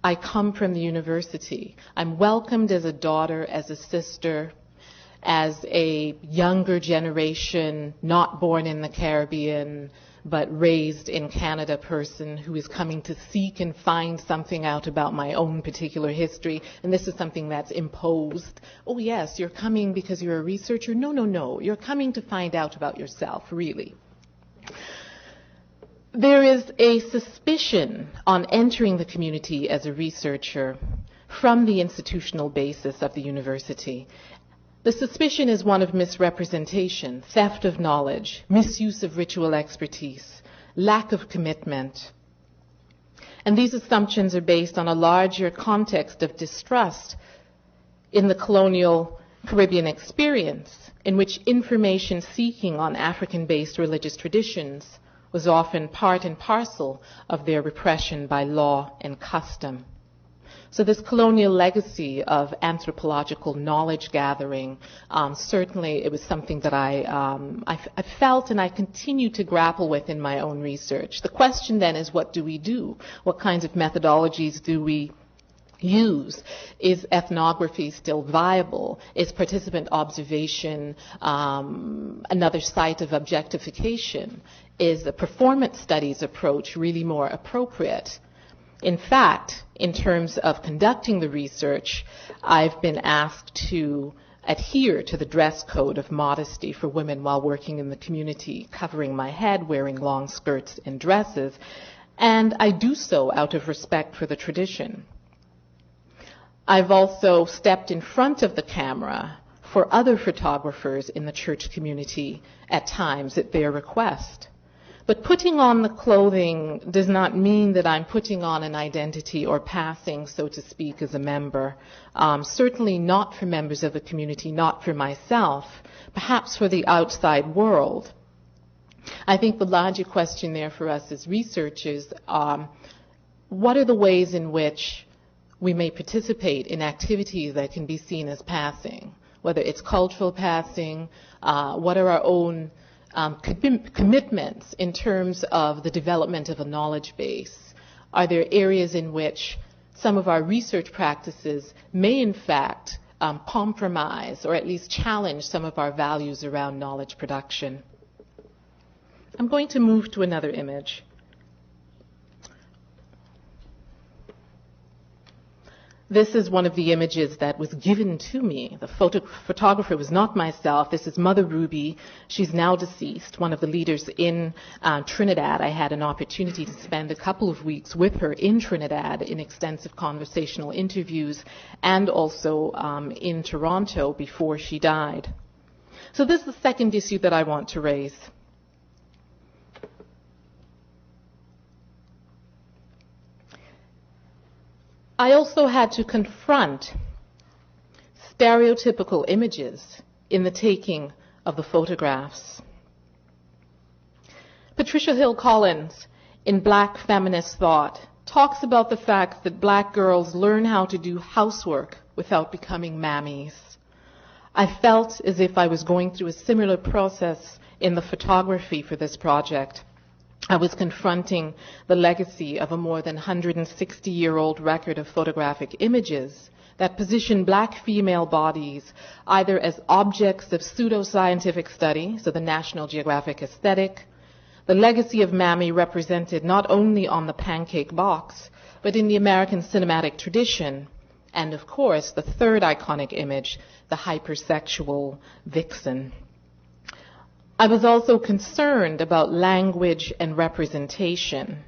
I come from the university. I'm welcomed as a daughter, as a sister, as a younger generation, not born in the Caribbean, but raised in Canada person who is coming to seek and find something out about my own particular history. And this is something that's imposed. Oh, yes, you're coming because you're a researcher. No, no, no. You're coming to find out about yourself, really. There is a suspicion on entering the community as a researcher from the institutional basis of the university. The suspicion is one of misrepresentation, theft of knowledge, misuse of ritual expertise, lack of commitment. And these assumptions are based on a larger context of distrust in the colonial Caribbean experience, in which information seeking on African-based religious traditions was often part and parcel of their repression by law and custom. So this colonial legacy of anthropological knowledge gathering, certainly it was something that I felt and I continue to grapple with in my own research. The question then is, what do we do? What kinds of methodologies do we use? Is ethnography still viable? Is participant observation another site of objectification? Is the performance studies approach really more appropriate? In fact, in terms of conducting the research, I've been asked to adhere to the dress code of modesty for women while working in the community, covering my head, wearing long skirts and dresses, and I do so out of respect for the tradition. I've also stepped in front of the camera for other photographers in the church community at times at their request. But putting on the clothing does not mean that I'm putting on an identity or passing, so to speak, as a member. Certainly not for members of the community, not for myself, perhaps for the outside world. I think the larger question there for us as researchers, what are the ways in which we may participate in activities that can be seen as passing, whether it's cultural passing, what are our own commitments in terms of the development of a knowledge base? Are there areas in which some of our research practices may in fact compromise or at least challenge some of our values around knowledge production? I'm going to move to another image. This is one of the images that was given to me. The photographer was not myself. This is Mother Ruby. She's now deceased, one of the leaders in Trinidad. I had an opportunity to spend a couple of weeks with her in Trinidad in extensive conversational interviews and also in Toronto before she died. So this is the second issue that I want to raise. I also had to confront stereotypical images in the taking of the photographs. Patricia Hill Collins, in Black Feminist Thought, talks about the fact that black girls learn how to do housework without becoming mammies. I felt as if I was going through a similar process in the photography for this project. I was confronting the legacy of a more than 160-year-old record of photographic images that position black female bodies either as objects of pseudoscientific study, so the National Geographic aesthetic, the legacy of Mammy represented not only on the pancake box, but in the American cinematic tradition, and of course the third iconic image, the hypersexual vixen. I was also concerned about language and representation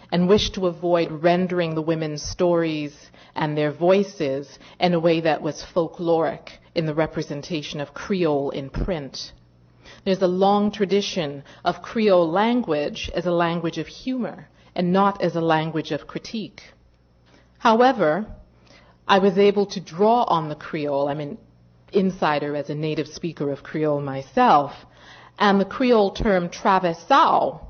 and wished to avoid rendering the women's stories and their voices in a way that was folkloric in the representation of Creole in print. There's a long tradition of Creole language as a language of humor and not as a language of critique. However, I was able to draw on the Creole. I'm an insider as a native speaker of Creole myself. And the Creole term traversal,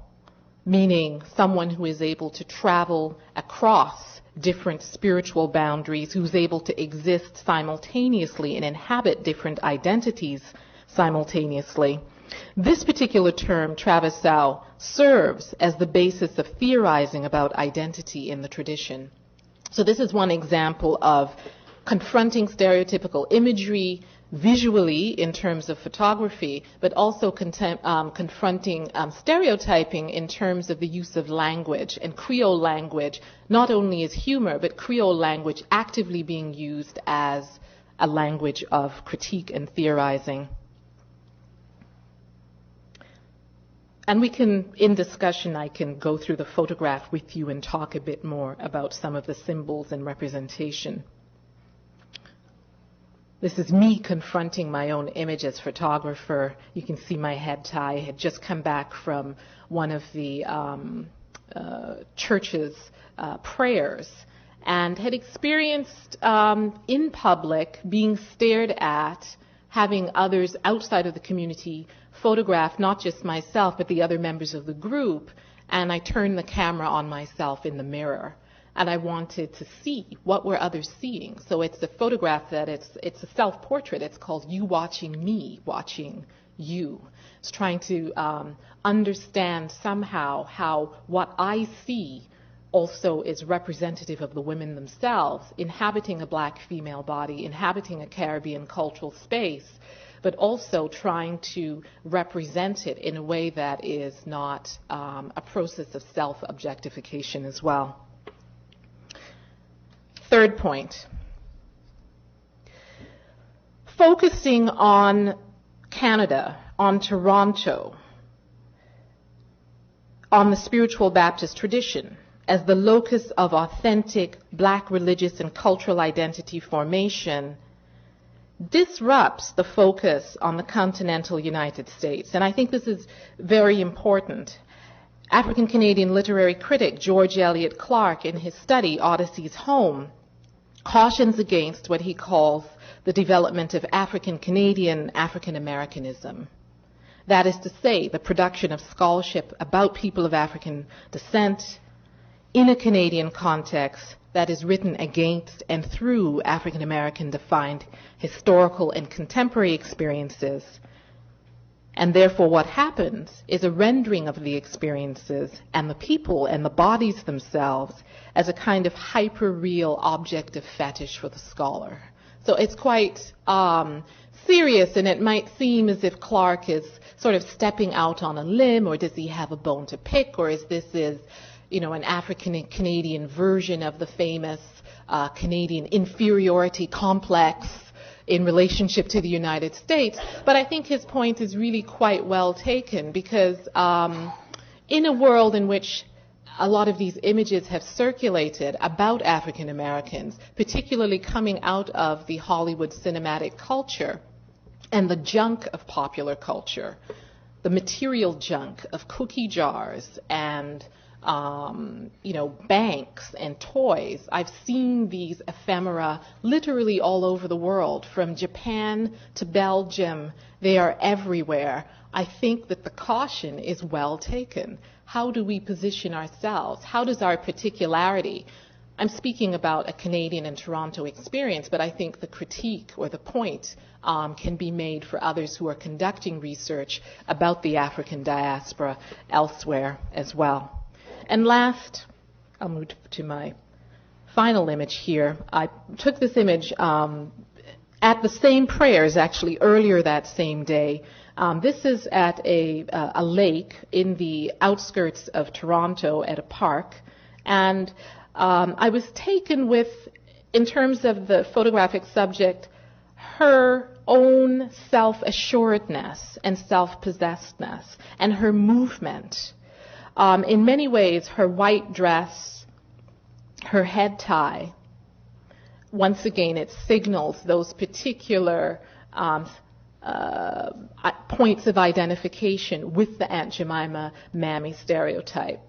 meaning someone who is able to travel across different spiritual boundaries, who's able to exist simultaneously and inhabit different identities simultaneously. This particular term, traversal, serves as the basis of theorizing about identity in the tradition. So this is one example of confronting stereotypical imagery, visually in terms of photography, but also confronting stereotyping in terms of the use of language, and Creole language not only as humor, but Creole language actively being used as a language of critique and theorizing. And we can, in discussion, I can go through the photograph with you and talk a bit more about some of the symbols and representation. This is me confronting my own image as photographer. You can see my head tie. I had just come back from one of the church's prayers and had experienced in public being stared at, having others outside of the community photograph not just myself but the other members of the group, and I turned the camera on myself in the mirror. And I wanted to see what were others seeing. So it's a photograph that it's a self-portrait. It's called You Watching Me, Watching You. It's trying to understand somehow how what I see also is representative of the women themselves, inhabiting a black female body, inhabiting a Caribbean cultural space, but also trying to represent it in a way that is not a process of self-objectification as well. Third point, focusing on Canada, on Toronto, on the spiritual Baptist tradition as the locus of authentic black religious and cultural identity formation disrupts the focus on the continental United States. And I think this is very important. African-Canadian literary critic George Eliot Clarke, in his study Odyssey's Home, cautions against what he calls the development of African-Canadian African-Americanism. That is to say, the production of scholarship about people of African descent in a Canadian context that is written against and through African-American defined historical and contemporary experiences. And therefore what happens is a rendering of the experiences and the people and the bodies themselves as a kind of hyper-real object of fetish for the scholar. So it's quite serious, and it might seem as if Clarke is sort of stepping out on a limb, or does he have a bone to pick, or is this an African-Canadian version of the famous Canadian inferiority complex in relationship to the United States. But I think his point is really quite well taken, because in a world in which a lot of these images have circulated about African Americans, particularly coming out of the Hollywood cinematic culture and the junk of popular culture, the material junk of cookie jars and banks and toys. I've seen these ephemera literally all over the world, from Japan to Belgium. They are everywhere. I think that the caution is well taken. How do we position ourselves? How does our particularity, I'm speaking about a Canadian and Toronto experience, but I think the critique or the point can be made for others who are conducting research about the African diaspora elsewhere as well. And last, I'll move to my final image here. I took this image at the same prayers, actually earlier that same day. This is at a lake in the outskirts of Toronto at a park. And I was taken with, in terms of the photographic subject, her own self-assuredness and self-possessedness and her movement. In many ways, her white dress, her head tie, once again, it signals those particular points of identification with the Aunt Jemima Mammy stereotype.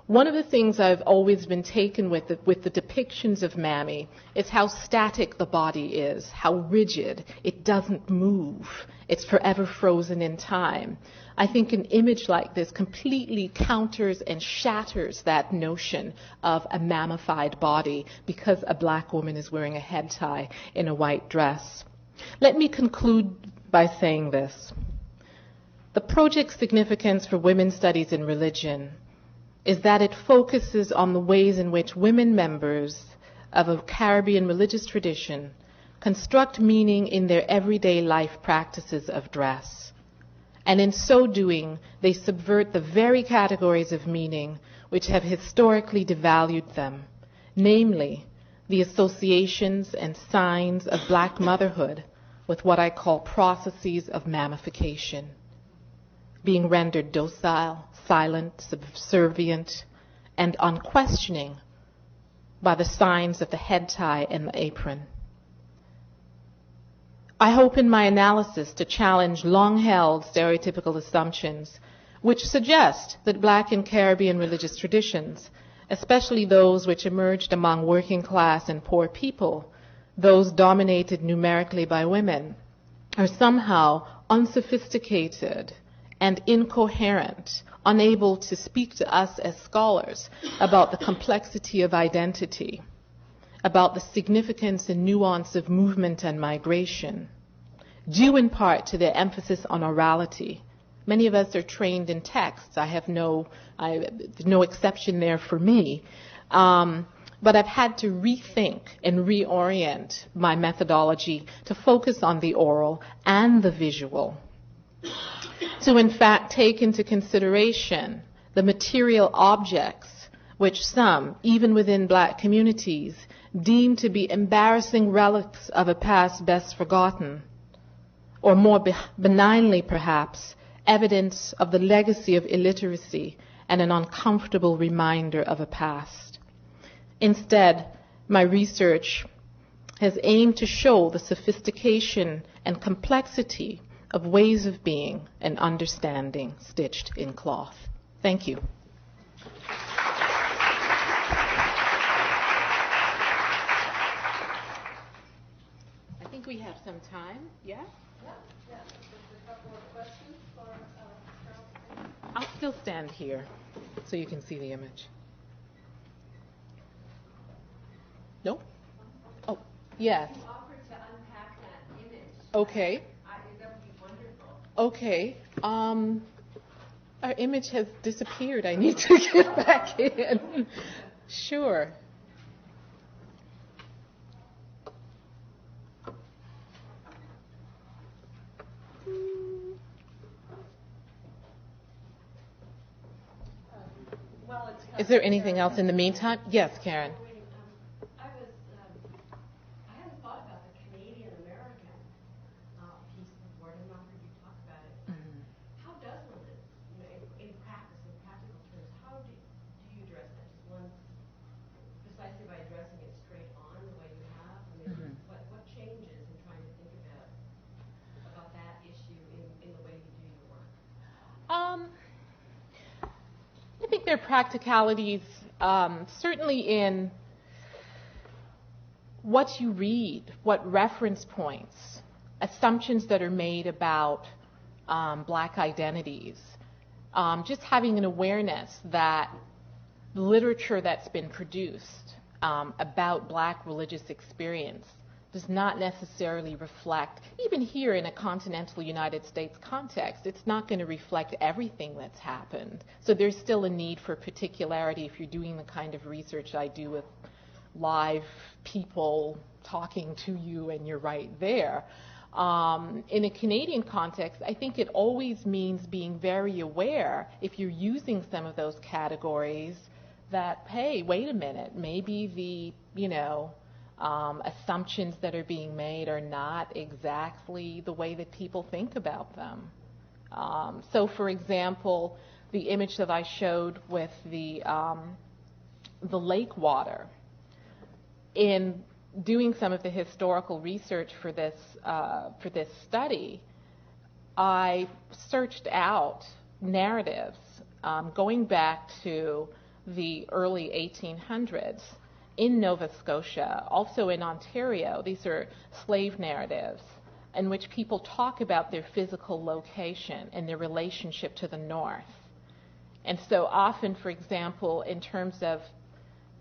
One of the things I've always been taken with the depictions of Mammy is how static the body is, how rigid. It doesn't move. It's forever frozen in time. I think an image like this completely counters and shatters that notion of a mammified body because a black woman is wearing a head tie in a white dress. Let me conclude by saying this. The project's significance for women's studies in religion is that it focuses on the ways in which women members of a Caribbean religious tradition construct meaning in their everyday life practices of dress. And in so doing, they subvert the very categories of meaning which have historically devalued them, namely, the associations and signs of black motherhood with what I call processes of mammification, being rendered docile, silent, subservient, and unquestioning by the signs of the head tie and the apron. I hope in my analysis to challenge long-held stereotypical assumptions which suggest that black and Caribbean religious traditions, especially those which emerged among working class and poor people, those dominated numerically by women, are somehow unsophisticated and incoherent, unable to speak to us as scholars about the complexity of identity, about the significance and nuance of movement and migration, due in part to their emphasis on orality. Many of us are trained in texts. I have no exception there for me. But I've had to rethink and reorient my methodology to focus on the oral and the visual, to in fact take into consideration the material objects which some, even within black communities, deem to be embarrassing relics of a past best forgotten, or more benignly perhaps, evidence of the legacy of illiteracy and an uncomfortable reminder of a past. Instead, my research has aimed to show the sophistication and complexity of ways of being and understanding stitched in cloth. Thank you. I think we have some time. Yeah? Yeah. Just a couple of questions for Charles. I'll still stand here so you can see the image. No? Oh, yes. You offered to unpack that image. Okay. That would be wonderful. Okay. Our image has disappeared. I need to get back in. Sure. Is there anything else in the meantime? Yes, Karen. I hadn't thought about the Canadian-American piece before. I did not heard you talk about it. Mm-hmm. How does one, in practice, in practical terms, how do you address that? Just one, precisely by addressing it straight on the way you have? I mean, what changes in trying to think about that issue in the way you do your work? I think there are practicalities, certainly in what you read, what reference points, assumptions that are made about black identities. Just having an awareness that the literature that's been produced about black religious experience does not necessarily reflect, even here in a continental United States context, it's not going to reflect everything that's happened. So there's still a need for particularity if you're doing the kind of research I do with live people talking to you and you're right there. In a Canadian context, I think it always means being very aware, if you're using some of those categories, that, hey, wait a minute, maybe the, assumptions that are being made are not exactly the way that people think about them. So, for example, the image that I showed with the lake water, in doing some of the historical research for this study, I searched out narratives going back to the early 1800s in Nova Scotia, also in Ontario. These are slave narratives in which people talk about their physical location and their relationship to the north. And so often, for example, in terms of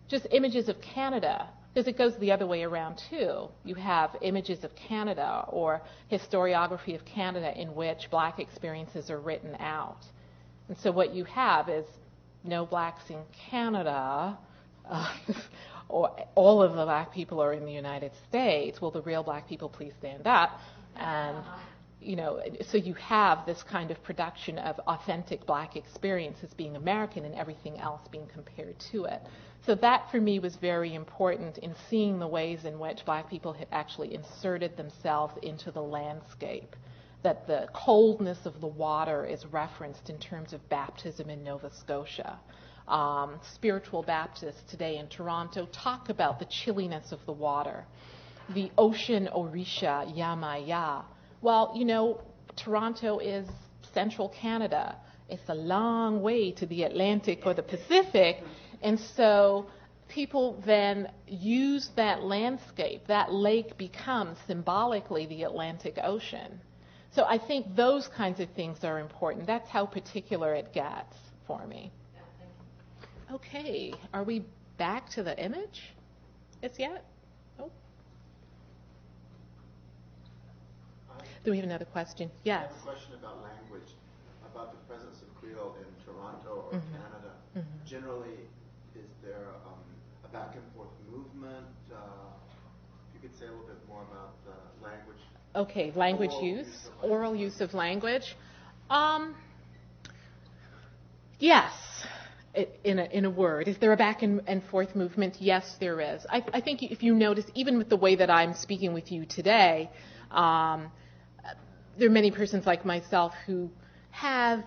just images of Canada, because it goes the other way around too. You have images of Canada or historiography of Canada in which black experiences are written out. And so what you have is no blacks in Canada, or all of the black people are in the United States. Will the real black people please stand up? And so you have this kind of production of authentic black experiences being American and everything else being compared to it. So that for me was very important in seeing the ways in which black people had actually inserted themselves into the landscape, that the coldness of the water is referenced in terms of baptism in Nova Scotia. Spiritual Baptists today in Toronto talk about the chilliness of the water. The ocean Orisha Yamaya. Well, Toronto is central Canada. It's a long way to the Atlantic or the Pacific. And so people then use that landscape. That lake becomes symbolically the Atlantic Ocean. So I think those kinds of things are important. That's how particular it gets for me. Okay, are we back to the image? It's yet? Oh. Do we have another question? Yes. I have a question about language, about the presence of Creole in Toronto or Canada. Generally, is there a back and forth movement? If you could say a little bit more about the language. Okay, language oral use of language. Yes, in a word. Is there a back and forth movement? Yes, there is. I think if you notice, even with the way that I'm speaking with you today, there are many persons like myself who have,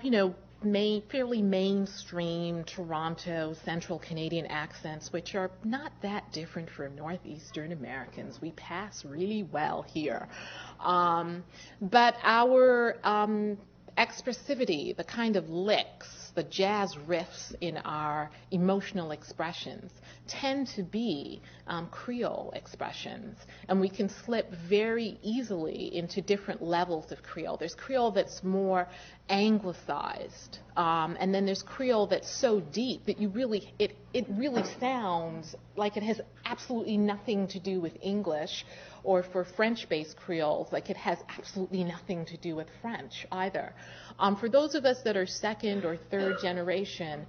fairly mainstream Toronto, central Canadian accents, which are not that different from Northeastern Americans. We pass really well here. But our expressivity, the kind of licks, the jazz riffs in our emotional expressions tend to be Creole expressions. And we can slip very easily into different levels of Creole. There's Creole that's more anglicized. And then there's Creole that's so deep that it really sounds like it has absolutely nothing to do with English, or for French-based Creoles, like it has absolutely nothing to do with French either. For those of us that are second or third generation,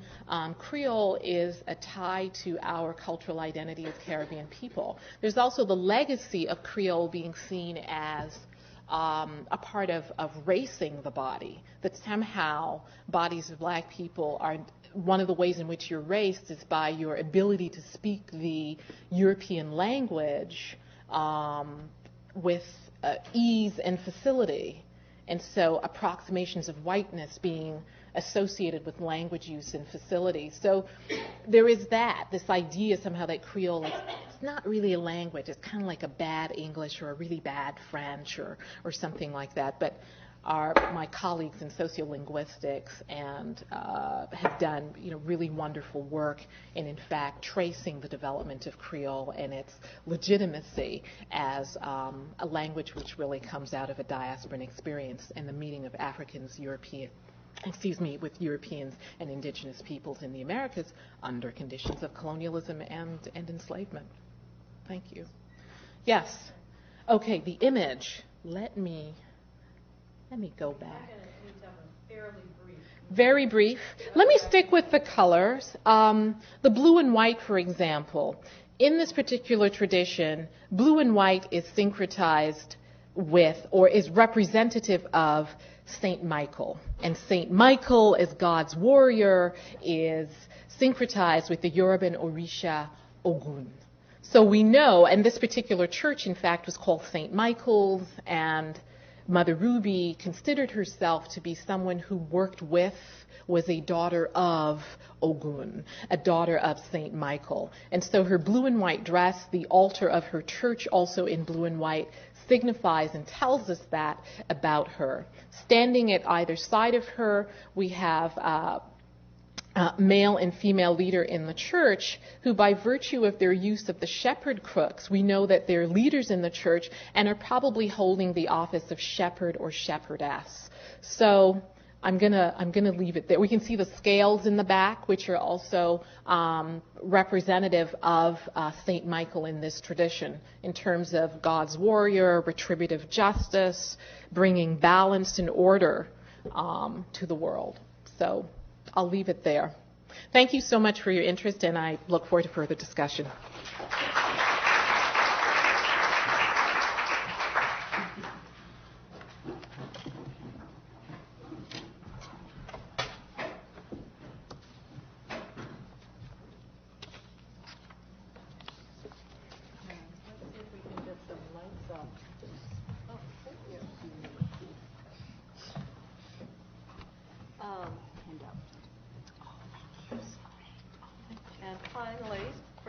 Creole is a tie to our cultural identity as Caribbean people. There's also the legacy of Creole being seen as a part of racing the body, that somehow bodies of black people are one of the ways in which you're raced is by your ability to speak the European language with ease and facility. And so approximations of whiteness being associated with language use and facility. So there is this idea somehow that Creole it's not really a language. It's kind of like a bad English or a really bad French or something like that. But my colleagues in sociolinguistics and have done really wonderful work in fact tracing the development of Creole and its legitimacy as a language which really comes out of a diasporan experience and the meeting of Africans, with Europeans and indigenous peoples in the Americas under conditions of colonialism and enslavement. Thank you. Yes. Okay, the image. Let me go back. Very brief. Let me stick with the colors. The blue and white, for example. In this particular tradition, blue and white is syncretized with or is representative of Saint Michael. And Saint Michael, as God's warrior, is syncretized with the Yoruba and Orisha Ogun. So we know, and this particular church, in fact, was called Saint Michael's, and Mother Ruby considered herself to be someone who worked with, was a daughter of Ogun, a daughter of Saint Michael. And so her blue and white dress, the altar of her church also in blue and white, signifies and tells us that about her. Standing at either side of her, we have male and female leader in the church who, by virtue of their use of the shepherd crooks, we know that they're leaders in the church and are probably holding the office of shepherd or shepherdess. So I'm gonna leave it there. We can see the scales in the back, which are also representative of Saint Michael in this tradition in terms of God's warrior, retributive justice, bringing balance and order to the world. So I'll leave it there. Thank you so much for your interest, and I look forward to further discussion.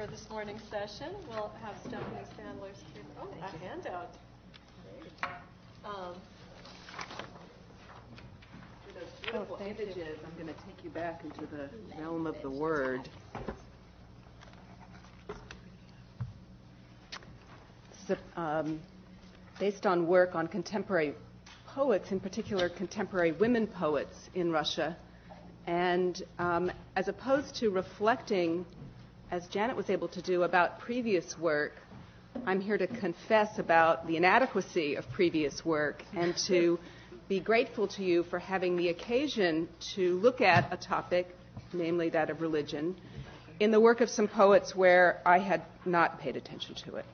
for this morning's session. We'll have Stephanie Sandler's a handout. For those beautiful images, I'm going to take you back into the realm of the word. This is based on work on contemporary poets, in particular contemporary women poets in Russia. And as opposed to reflecting, as Janet was able to do, about previous work, I'm here to confess about the inadequacy of previous work and to be grateful to you for having the occasion to look at a topic, namely that of religion, in the work of some poets where I had not paid attention to it.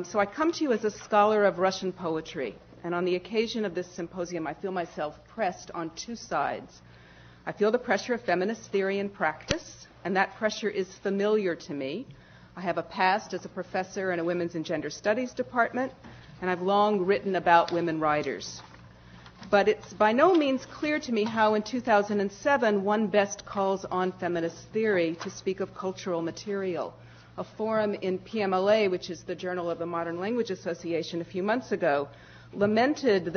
So I come to you as a scholar of Russian poetry, and on the occasion of this symposium, I feel myself pressed on two sides. I feel the pressure of feminist theory and practice, and that pressure is familiar to me. I have a past as a professor in a women's and gender studies department, and I've long written about women writers. But it's by no means clear to me how in 2007 one best calls on feminist theory to speak of cultural material. A forum in PMLA, which is the Journal of the Modern Language Association, a few months ago, lamented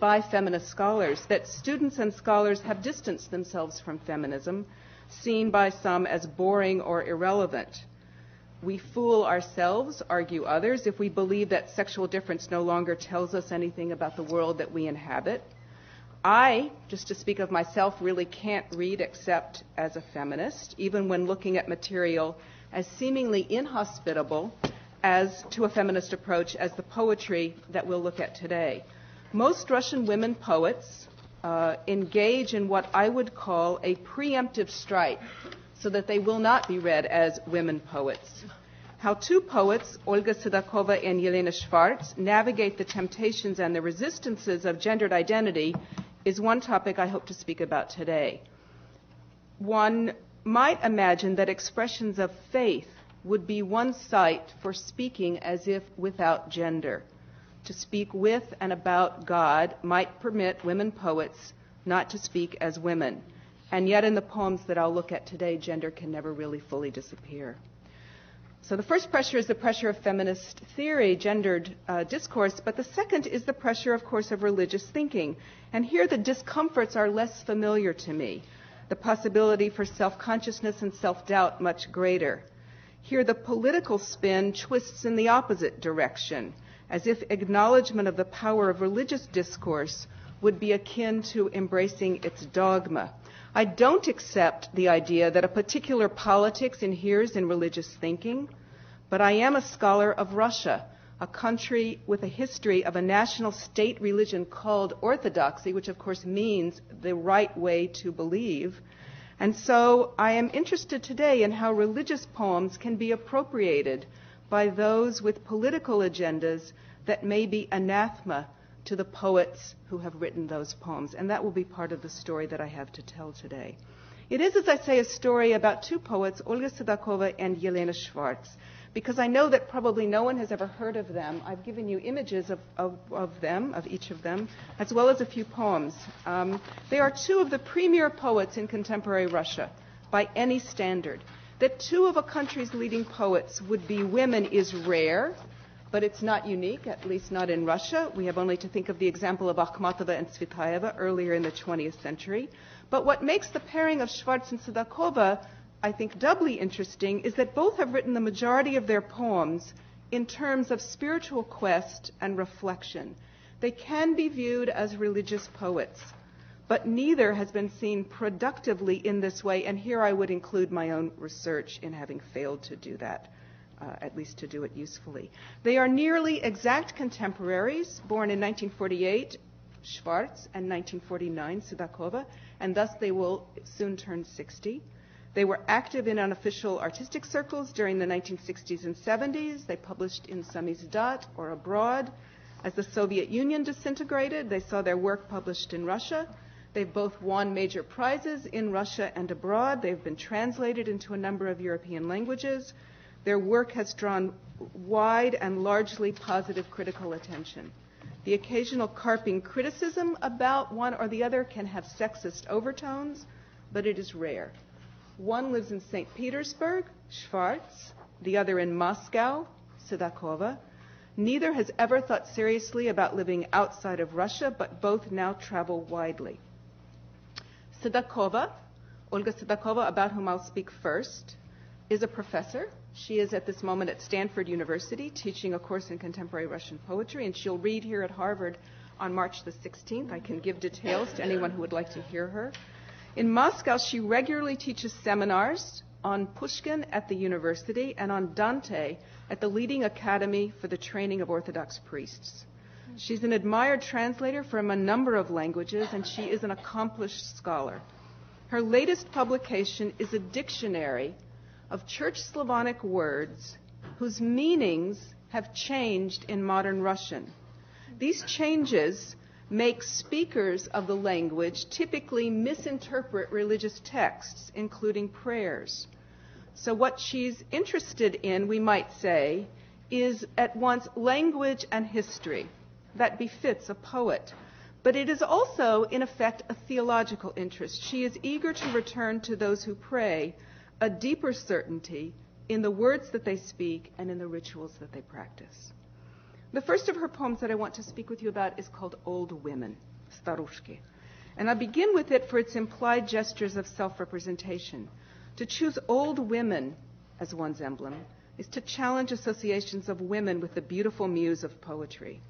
by feminist scholars that students and scholars have distanced themselves from feminism, seen by some as boring or irrelevant. We fool ourselves, argue others, if we believe that sexual difference no longer tells us anything about the world that we inhabit. I, just to speak of myself, really can't read except as a feminist, even when looking at material as seemingly inhospitable as to a feminist approach as the poetry that we'll look at today. Most Russian women poets engage in what I would call a preemptive strike, so that they will not be read as women poets. How two poets, Olga Sidakova and Yelena Schwartz, navigate the temptations and the resistances of gendered identity is one topic I hope to speak about today. One might imagine that expressions of faith would be one site for speaking as if without gender. To speak with and about God might permit women poets not to speak as women. And yet in the poems that I'll look at today, gender can never really fully disappear. So the first pressure is the pressure of feminist theory, gendered discourse, but the second is the pressure, of course, of religious thinking. And here the discomforts are less familiar to me. The possibility for self-consciousness and self-doubt much greater. Here the political spin twists in the opposite direction, as if acknowledgement of the power of religious discourse would be akin to embracing its dogma. I don't accept the idea that a particular politics inheres in religious thinking, but I am a scholar of Russia, a country with a history of a national state religion called orthodoxy, which of course means the right way to believe. And so I am interested today in how religious poems can be appropriated by those with political agendas that may be anathema to the poets who have written those poems. And that will be part of the story that I have to tell today. It is, as I say, a story about two poets, Olga Sidakova and Yelena Schwartz, because I know that probably no one has ever heard of them. I've given you images of them, of each of them, as well as a few poems. They are two of the premier poets in contemporary Russia, by any standard. That two of a country's leading poets would be women is rare, but it's not unique, at least not in Russia. We have only to think of the example of Akhmatova and Tsvetaeva earlier in the 20th century. But what makes the pairing of Schwartz and Sidakova, I think, doubly interesting is that both have written the majority of their poems in terms of spiritual quest and reflection. They can be viewed as religious poets, but neither has been seen productively in this way, and here I would include my own research in having failed to do that. At least to do it usefully. They are nearly exact contemporaries, born in 1948, Schwartz, and 1949, Sidakova, and thus they will soon turn 60. They were active in unofficial artistic circles during the 1960s and 70s. They published in samizdat, or abroad. As the Soviet Union disintegrated, they saw their work published in Russia. They've both won major prizes in Russia and abroad. They've been translated into a number of European languages. Their work has drawn wide and largely positive critical attention. The occasional carping criticism about one or the other can have sexist overtones, but it is rare. One lives in St. Petersburg, Schwartz, the other in Moscow, Sidakova. Neither has ever thought seriously about living outside of Russia, but both now travel widely. Sidakova, Olga Sidakova, about whom I'll speak first, is a professor. She is at this moment at Stanford University teaching a course in contemporary Russian poetry, and she'll read here at Harvard on March the 16th. I can give details to anyone who would like to hear her. In Moscow, she regularly teaches seminars on Pushkin at the university and on Dante at the leading academy for the training of Orthodox priests. She's an admired translator from a number of languages, and she is an accomplished scholar. Her latest publication is a dictionary of Church Slavonic words whose meanings have changed in modern Russian. These changes make speakers of the language typically misinterpret religious texts, including prayers. So what she's interested in, we might say, is at once language and history. That befits a poet. But it is also, in effect, a theological interest. She is eager to return to those who pray a deeper certainty in the words that they speak and in the rituals that they practice. The first of her poems that I want to speak with you about is called Old Women, Starushki. And I begin with it for its implied gestures of self-representation. To choose old women as one's emblem is to challenge associations of women with the beautiful muse of poetry.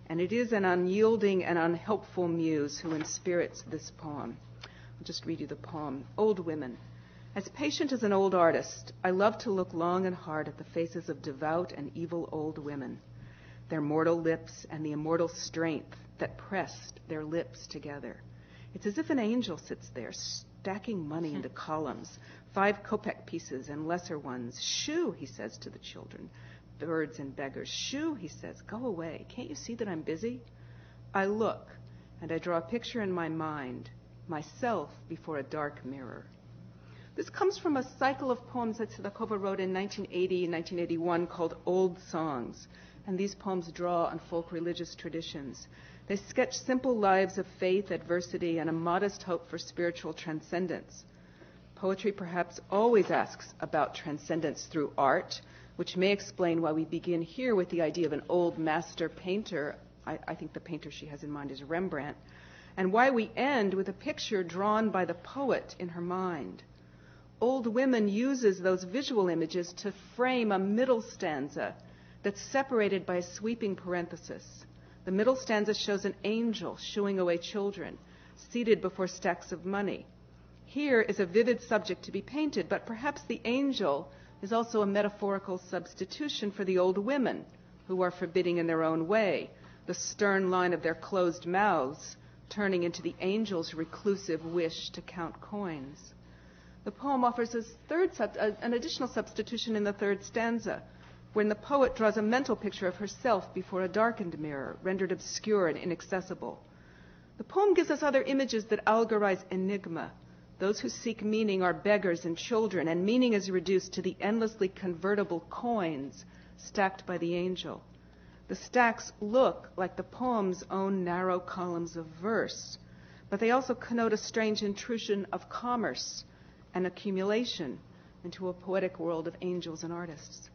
And it is an unyielding and unhelpful muse who inspirits this poem. I'll just read you the poem. Old Women. As patient as an old artist, I love to look long and hard at the faces of devout and evil old women, their mortal lips and the immortal strength that pressed their lips together. It's as if an angel sits there, stacking money into columns, 5 kopeck pieces and lesser ones. Shoo, he says to the children, birds and beggars. Shoo, he says, go away. Can't you see that I'm busy? I look, and I draw a picture in my mind, myself before a dark mirror. This comes from a cycle of poems that Sidakova wrote in 1980 and 1981 called Old Songs. And these poems draw on folk religious traditions. They sketch simple lives of faith, adversity, and a modest hope for spiritual transcendence. Poetry perhaps always asks about transcendence through art, which may explain why we begin here with the idea of an old master painter. I think the painter she has in mind is Rembrandt, and why we end with a picture drawn by the poet in her mind. Old Women uses those visual images to frame a middle stanza that's separated by a sweeping parenthesis. The middle stanza shows an angel shooing away children, seated before stacks of money. Here is a vivid subject to be painted, but perhaps the angel is also a metaphorical substitution for the old women who are forbidding in their own way, the stern line of their closed mouths turning into the angel's reclusive wish to count coins. The poem offers an additional substitution in the third stanza, when the poet draws a mental picture of herself before a darkened mirror, rendered obscure and inaccessible. The poem gives us other images that allegorize enigma. Those who seek meaning are beggars and children, and meaning is reduced to the endlessly convertible coins stacked by the angel. The stacks look like the poem's own narrow columns of verse, but they also connote a strange intrusion of commerce and accumulation into a poetic world of angels and artists.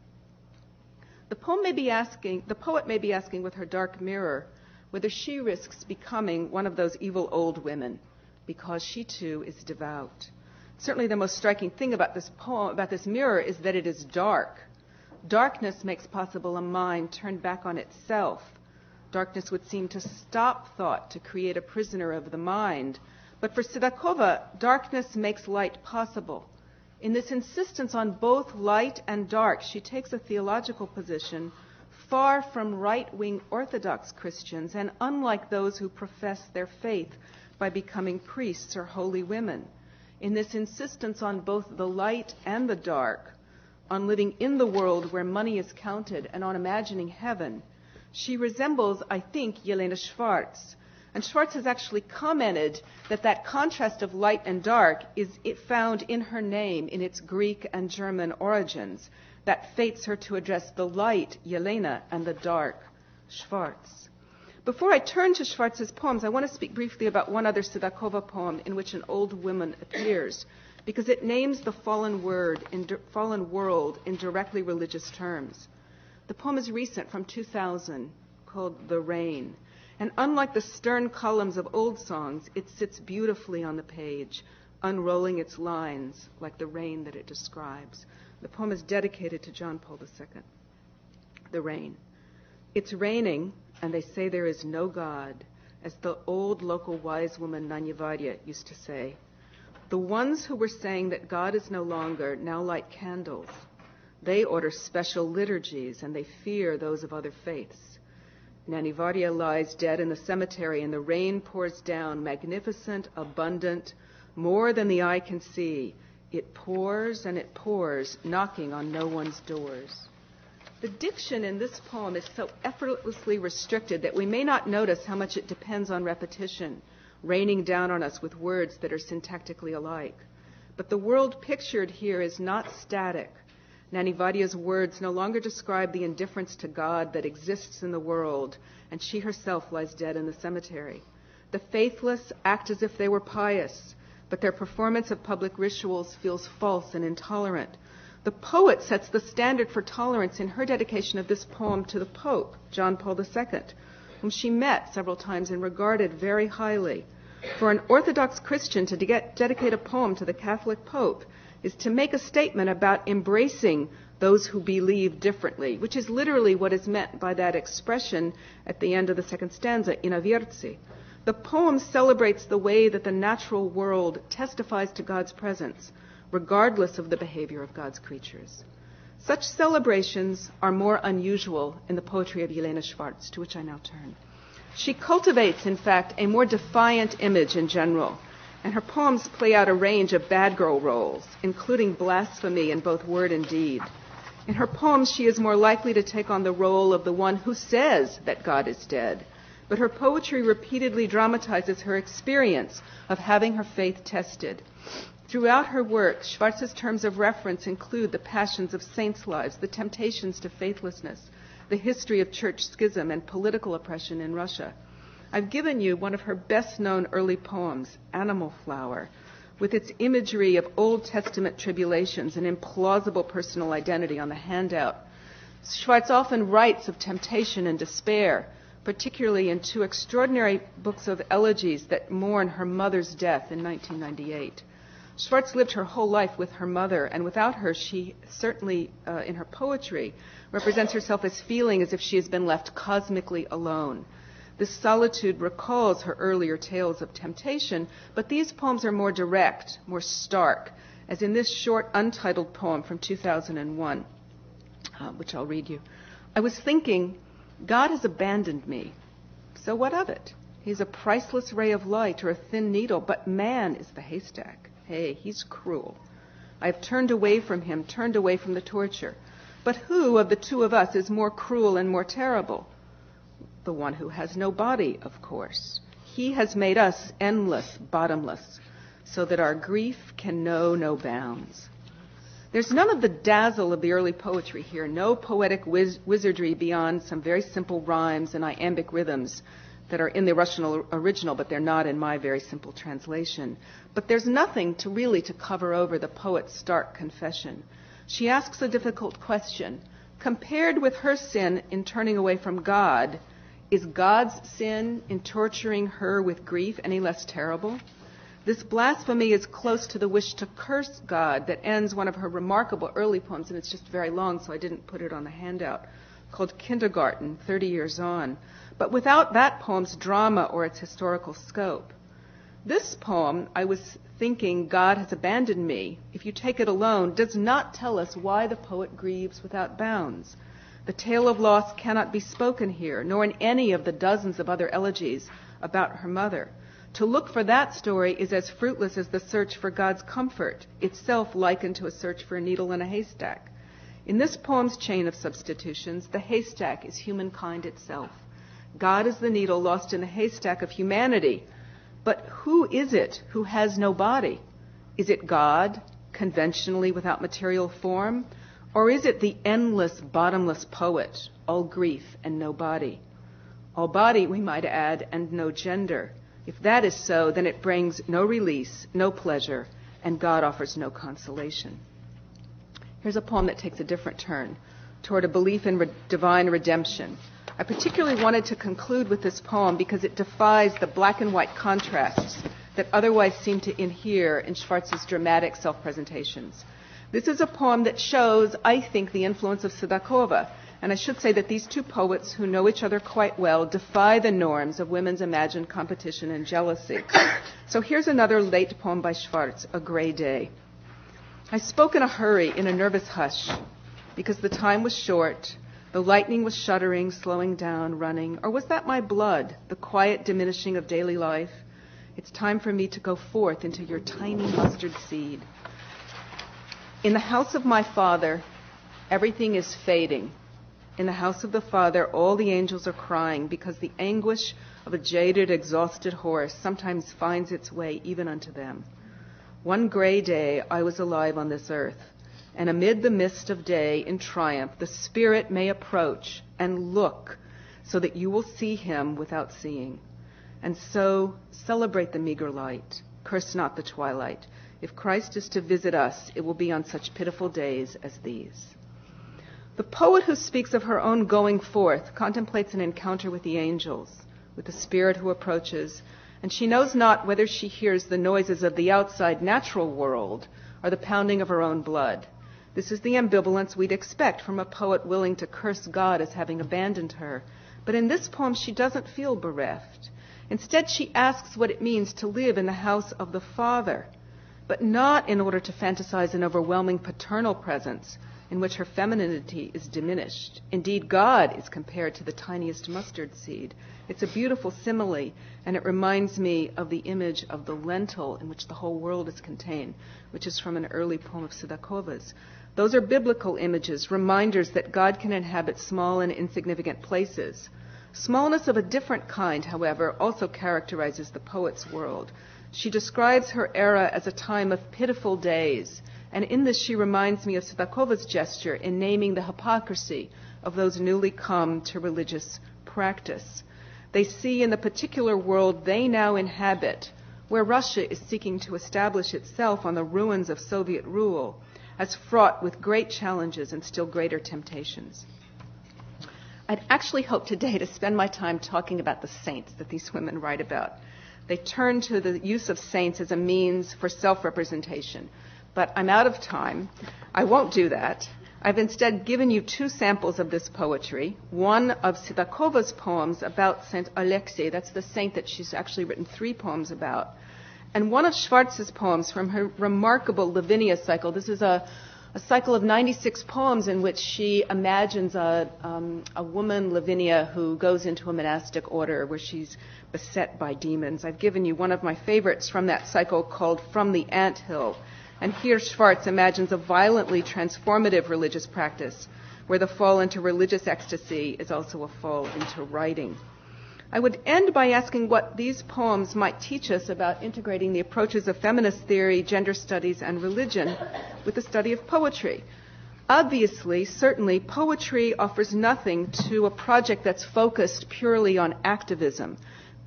The poet may be asking with her dark mirror whether she risks becoming one of those evil old women because she too is devout. Certainly the most striking thing about this poem, about this mirror, is that it is dark. Darkness makes possible a mind turned back on itself. Darkness would seem to stop thought, to create a prisoner of the mind. But for Sidakova, darkness makes light possible. In this insistence on both light and dark, she takes a theological position far from right-wing Orthodox Christians and unlike those who profess their faith by becoming priests or holy women. In this insistence on both the light and the dark, on living in the world where money is counted and on imagining heaven, she resembles, I think, Yelena Schwartz. And Schwartz has actually commented that contrast of light and dark is found in her name, in its Greek and German origins, that fates her to address the light, Yelena, and the dark, Schwartz. Before I turn to Schwartz's poems, I want to speak briefly about one other Sidakova poem in which an old woman appears. because it names the fallen world in directly religious terms. The poem is recent, from 2000, called The Rain. And unlike the stern columns of old songs, it sits beautifully on the page, unrolling its lines like the rain that it describes. The poem is dedicated to John Paul II. The Rain. It's raining, and they say there is no God, as the old local wise woman Nanyavarya used to say. The ones who were saying that God is no longer now light candles. They order special liturgies, and they fear those of other faiths. Nanyavarya lies dead in the cemetery, and the rain pours down, magnificent, abundant, more than the eye can see. It pours and it pours, knocking on no one's doors. The diction in this poem is so effortlessly restricted that we may not notice how much it depends on repetition, raining down on us with words that are syntactically alike. But the world pictured here is not static. Nanyavarya's words no longer describe the indifference to God that exists in the world, and she herself lies dead in the cemetery. The faithless act as if they were pious, but their performance of public rituals feels false and intolerant. The poet sets the standard for tolerance in her dedication of this poem to the Pope, John Paul II, whom she met several times and regarded very highly. For an Orthodox Christian to dedicate a poem to the Catholic Pope is to make a statement about embracing those who believe differently, which is literally what is meant by that expression at the end of the second stanza, in Averzi. The poem celebrates the way that the natural world testifies to God's presence, regardless of the behavior of God's creatures. Such celebrations are more unusual in the poetry of Yelena Schwartz, to which I now turn. She cultivates, in fact, a more defiant image in general, and her poems play out a range of bad girl roles, including blasphemy in both word and deed. In her poems, she is more likely to take on the role of the one who says that God is dead, but her poetry repeatedly dramatizes her experience of having her faith tested. Throughout her work, Schwartz's terms of reference include the passions of saints' lives, the temptations to faithlessness, the history of church schism and political oppression in Russia. I've given you one of her best-known early poems, Animal Flower, with its imagery of Old Testament tribulations and implausible personal identity on the handout. Schwartz often writes of temptation and despair, particularly in two extraordinary books of elegies that mourn her mother's death in 1998. Schwartz lived her whole life with her mother, and without her, she certainly, in her poetry, represents herself as feeling as if she has been left cosmically alone. This solitude recalls her earlier tales of temptation, but these poems are more direct, more stark, as in this short, untitled poem from 2001, which I'll read you. I was thinking, God has abandoned me. So what of it? He's a priceless ray of light or a thin needle, but man is the haystack. Hey, he's cruel. I have turned away from him, turned away from the torture. But who of the two of us is more cruel and more terrible? The one who has no body, of course. He has made us endless, bottomless, so that our grief can know no bounds. There's none of the dazzle of the early poetry here, no poetic wizardry beyond some very simple rhymes and iambic rhythms that are in the Russian original, but they're not in my very simple translation. But there's nothing to cover over the poet's stark confession. She asks a difficult question. Compared with her sin in turning away from God, is God's sin in torturing her with grief any less terrible? This blasphemy is close to the wish to curse God that ends one of her remarkable early poems, and it's just very long, so I didn't put it on the handout, called Kindergarten, 30 Years On, but without that poem's drama or its historical scope. This poem, I was thinking, God has abandoned me, if you take it alone, does not tell us why the poet grieves without bounds. The tale of loss cannot be spoken here, nor in any of the dozens of other elegies about her mother. To look for that story is as fruitless as the search for God's comfort, itself likened to a search for a needle in a haystack. In this poem's chain of substitutions, the haystack is humankind itself. God is the needle lost in the haystack of humanity. But who is it who has no body? Is it God, conventionally without material form? Or is it the endless, bottomless poet, all grief and no body? All body, we might add, and no gender. If that is so, then it brings no release, no pleasure, and God offers no consolation. Here's a poem that takes a different turn toward a belief in divine redemption. I particularly wanted to conclude with this poem because it defies the black and white contrasts that otherwise seem to inhere in Schwartz's dramatic self-presentations. This is a poem that shows, I think, the influence of Sedakova. And I should say that these two poets, who know each other quite well, defy the norms of women's imagined competition and jealousy. So here's another late poem by Schwartz, A Gray Day. I spoke in a hurry, in a nervous hush, because the time was short, the lightning was shuddering, slowing down, running. Or was that my blood, the quiet diminishing of daily life? It's time for me to go forth into your tiny mustard seed. In the house of my Father, everything is fading. In the house of the Father, all the angels are crying because the anguish of a jaded, exhausted horse sometimes finds its way even unto them. One gray day I was alive on this earth, and amid the mist of day in triumph the Spirit may approach and look so that you will see him without seeing. And so celebrate the meager light, curse not the twilight. If Christ is to visit us, it will be on such pitiful days as these. The poet who speaks of her own going forth contemplates an encounter with the angels, with the Spirit who approaches, and she knows not whether she hears the noises of the outside natural world or the pounding of her own blood. This is the ambivalence we'd expect from a poet willing to curse God as having abandoned her. But in this poem, she doesn't feel bereft. Instead, she asks what it means to live in the house of the Father, but not in order to fantasize an overwhelming paternal presence in which her femininity is diminished. Indeed, God is compared to the tiniest mustard seed. It's a beautiful simile, and it reminds me of the image of the lentil in which the whole world is contained, which is from an early poem of Sedakova's. Those are biblical images, reminders that God can inhabit small and insignificant places. Smallness of a different kind, however, also characterizes the poet's world. She describes her era as a time of pitiful days, and in this she reminds me of Sedakova's gesture in naming the hypocrisy of those newly come to religious practice. They see in the particular world they now inhabit, where Russia is seeking to establish itself on the ruins of Soviet rule, as fraught with great challenges and still greater temptations. I'd actually hoped today to spend my time talking about the saints that these women write about. They turn to the use of saints as a means for self-representation. But I'm out of time. I won't do that. I've instead given you two samples of this poetry. One of Sedakova's poems about Saint Alexei. That's the saint that she's actually written 3 poems about. And one of Schwartz's poems from her remarkable Lavinia cycle. This is a cycle of 96 poems in which she imagines a woman, Lavinia, who goes into a monastic order where she's beset by demons. I've given you one of my favorites from that cycle called From the Anthill. And here Schwartz imagines a violently transformative religious practice where the fall into religious ecstasy is also a fall into writing. I would end by asking what these poems might teach us about integrating the approaches of feminist theory, gender studies, and religion with the study of poetry. Obviously, certainly, poetry offers nothing to a project that's focused purely on activism.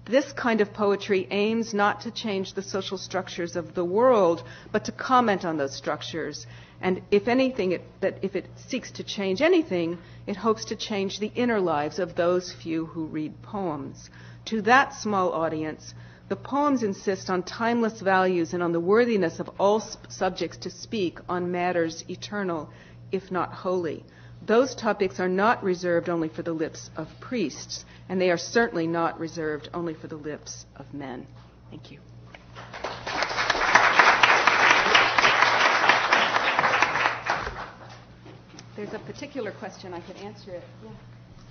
This kind of poetry aims not to change the social structures of the world, but to comment on those structures. And if anything, if it seeks to change anything, it hopes to change the inner lives of those few who read poems. To that small audience, the poems insist on timeless values and on the worthiness of all subjects to speak on matters eternal, if not holy. Those topics are not reserved only for the lips of priests, and they are certainly not reserved only for the lips of men. Thank you. There's a particular question. I could answer it. Yeah.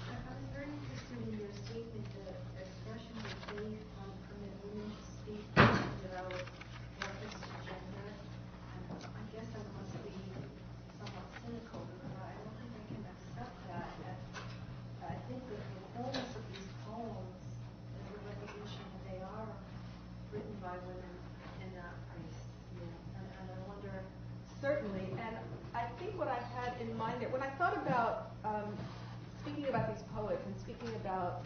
I was very interested in your statement that expression was based on permit women to speak without reference to gender. And I guess I must be somewhat cynical because I don't think I can accept that. And I think that the wholeness of these poems is a recognition that they are written by women and not priests. And I wonder. Certainly, and I think what I had in mind there, when I thought about speaking about these poets and speaking about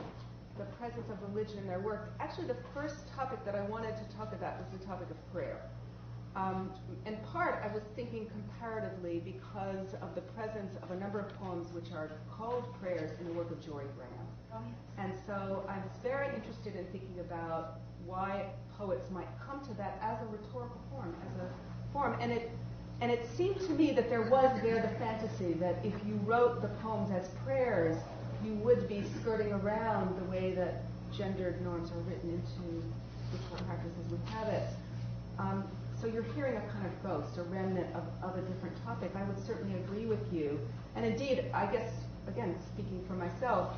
the presence of religion in their work, actually the first topic that I wanted to talk about was the topic of prayer. In part, I was thinking comparatively because of the presence of a number of poems which are called prayers in the work of Jory Graham. And so I was very interested in thinking about why poets might come to that as a rhetorical form, and it seemed to me that there was there the fantasy that if you wrote the poems as prayers, you would be skirting around the way that gendered norms are written into ritual practice as we have it. So you're hearing a kind of ghost, a remnant of a different topic. I would certainly agree with you. And indeed, I guess, again, speaking for myself,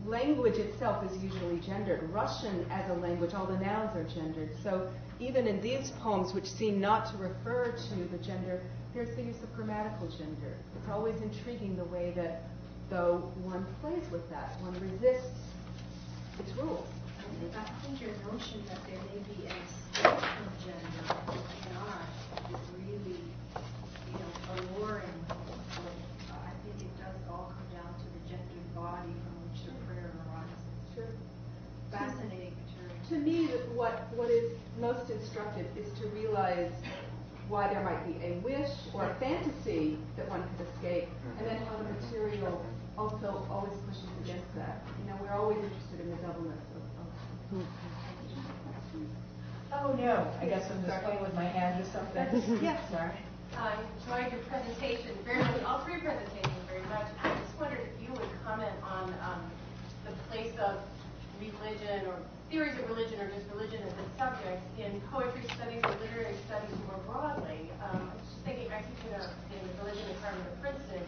language itself is usually gendered. Russian as a language, all the nouns are gendered. So even in these poems, which seem not to refer to the gender, there's the use of grammatical gender. It's always intriguing the way that, though one plays with that, one resists its rules. I think your notion that there may be an escape from gender in art is really, alluring. I think it does all come down to the gendered body from which the prayer arises. Sure. Fascinating material. To me, what is most instructive is to realize why there might be a wish or a fantasy that one could escape, and then how the material also always pushes against that. We're always interested in the doubleness of Oh no, I guess I'm just playing with my hand or something. Yes. Sorry. I enjoyed your presentation very much, all three presentations very much. I just wondered if you would comment on the place of religion or theories of religion or just religion as a subject in poetry studies or literary studies more broadly. I was just thinking, I teach in the religion department of Princeton,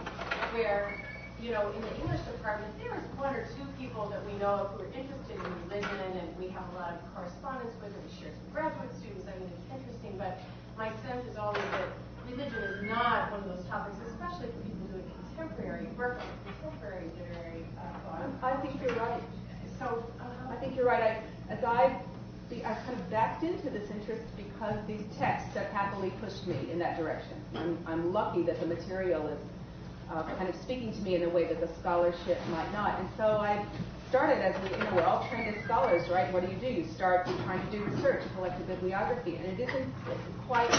where, in the English department, there is one or two people that we know of who are interested in religion, and we have a lot of correspondence with them. We share some graduate students. I mean, it's interesting, but my sense is always that religion is not one of those topics, especially for people doing contemporary work on contemporary literary thought. I think you're right. So, I think you're right. I kind of backed into this interest because these texts have happily pushed me in that direction. I'm lucky that the material is kind of speaking to me in a way that the scholarship might not. And so I started as we're all trained as scholars, right? What do? You start trying to do research, collect a bibliography, and it isn't quite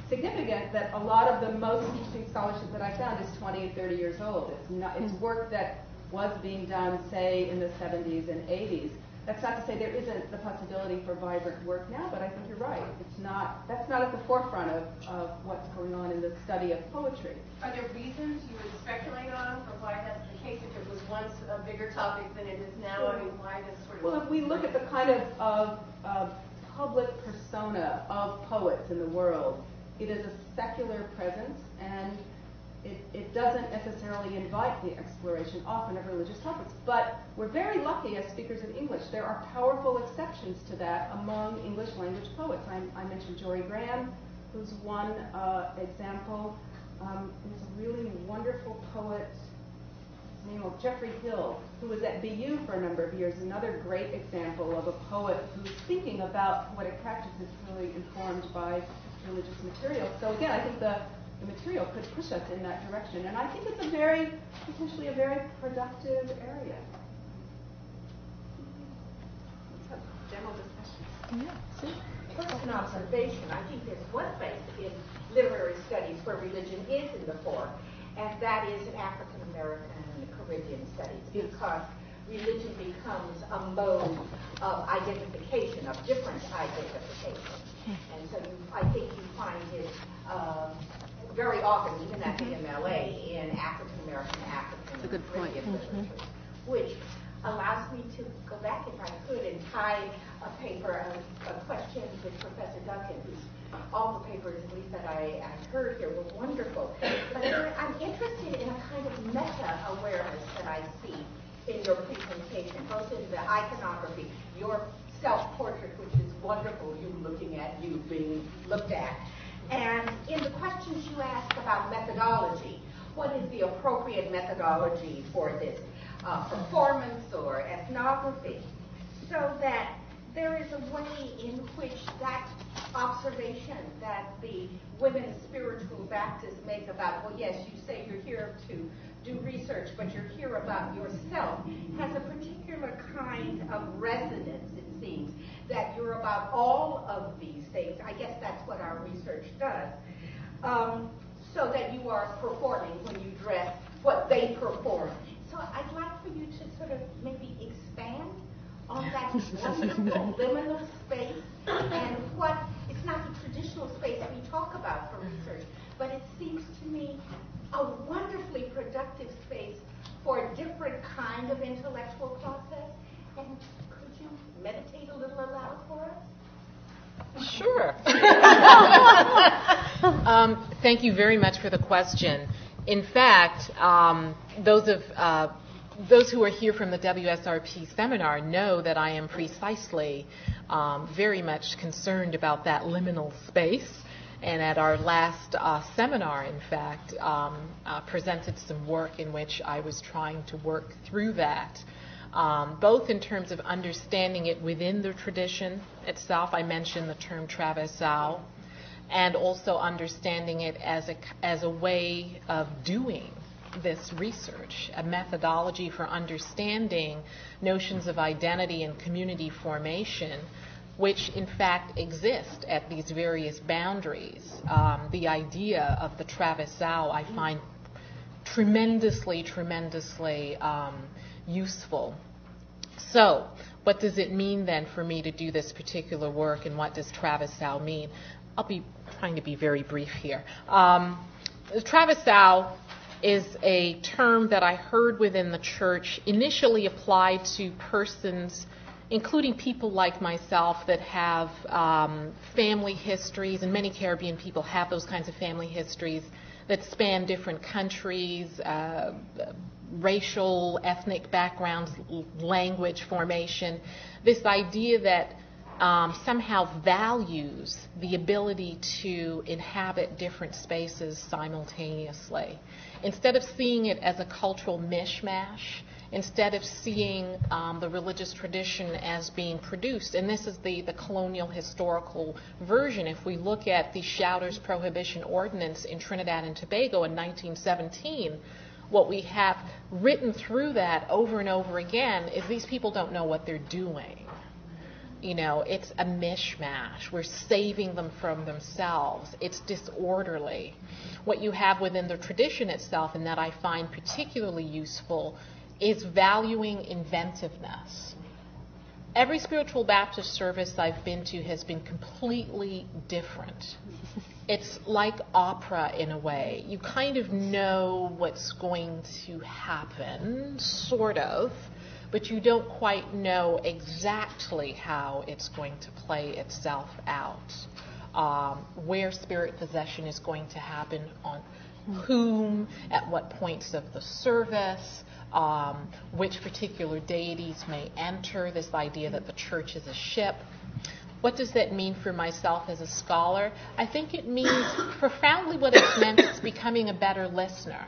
significant that a lot of the most interesting scholarship that I found is 20 and 30 years old. It's work that was being done, say, in the 70s and 80s. That's not to say there isn't the possibility for vibrant work now, but I think you're right. That's not at the forefront of what's going on in the study of poetry. Are there reasons you would speculate on for why that's the case? If it was once a bigger topic than it is now, I mean, why this sort of... Well, if we look at the kind of public persona of poets in the world, it is a secular presence, and it doesn't necessarily invite the exploration often of religious topics. But we're very lucky as speakers of English. There are powerful exceptions to that among English language poets. I mentioned Jory Graham, who's one example. There's a really wonderful poet named Jeffrey Hill, who was at BU for a number of years, another great example of a poet who's thinking about poetic practice is really informed by religious material. So again, I think the material could push us in that direction. And I think it's potentially a very productive area. Let's have general discussion. Yeah. First, an observation. I think there's one place in literary studies where religion is in the fore, and that is in African American and Caribbean studies, because religion becomes a mode of identification, of different identification. And so I think you find it very often, even at the MLA, in African American, African, and Caribbean literature, which allows me to go back, if I could, and tie a question with Professor Duncan, whose all the papers, at least that I heard here, were wonderful. But I'm interested in a kind of meta-awareness that I see in your presentation, both in the iconography, your self-portrait, which is wonderful, you looking at you being looked at, and in the questions you ask about methodology. What is the appropriate methodology for this performance or ethnography? So that there is a way in which that observation that the women spiritual Baptists make about, well, yes, you say you're here to do research, but you're here about yourself, has a particular kind of resonance, it seems, that you're about all of these things. I guess that's what our research does. So that you are performing when you dress what they perform. So I'd like for you to sort of maybe expand on that wonderful liminal space and what, it's not the traditional space we talk about for research, but it seems to me a wonderfully productive space for a different kind of intellectual process. And could you meditate a little aloud for us? Sure. Thank you very much for the question. In fact, those who are here from the WSRP seminar know that I am precisely very much concerned about that liminal space. And at our last seminar, in fact, presented some work in which I was trying to work through that, both in terms of understanding it within the tradition itself. I mentioned the term traversal, and also understanding it as a way of doing this research, a methodology for understanding notions of identity and community formation, which in fact exist at these various boundaries. The idea of the traversal I find tremendously useful. So, what does it mean then for me to do this particular work, and what does traversal mean? I'll be trying to be very brief here. The traversal is a term that I heard within the church, initially applied to persons, including people like myself that have family histories, and many Caribbean people have those kinds of family histories that span different countries, racial, ethnic backgrounds, language formation. This idea that somehow values the ability to inhabit different spaces simultaneously. Instead of seeing it as a cultural mishmash, instead of seeing the religious tradition as being produced, and this is the colonial historical version. If we look at the Shouters Prohibition Ordinance in Trinidad and Tobago in 1917, what we have written through that over and over again is these people don't know what they're doing. You know, it's a mishmash. We're saving them from themselves. It's disorderly. What you have within the tradition itself, and that I find particularly useful, is valuing inventiveness. Every spiritual Baptist service I've been to has been completely different. It's like opera in a way. You kind of know what's going to happen, sort of, but you don't quite know exactly how it's going to play itself out, where spirit possession is going to happen, on whom, at what points of the service, which particular deities may enter, this idea that the church is a ship. What does that mean for myself as a scholar? I think it means profoundly what it's meant is becoming a better listener,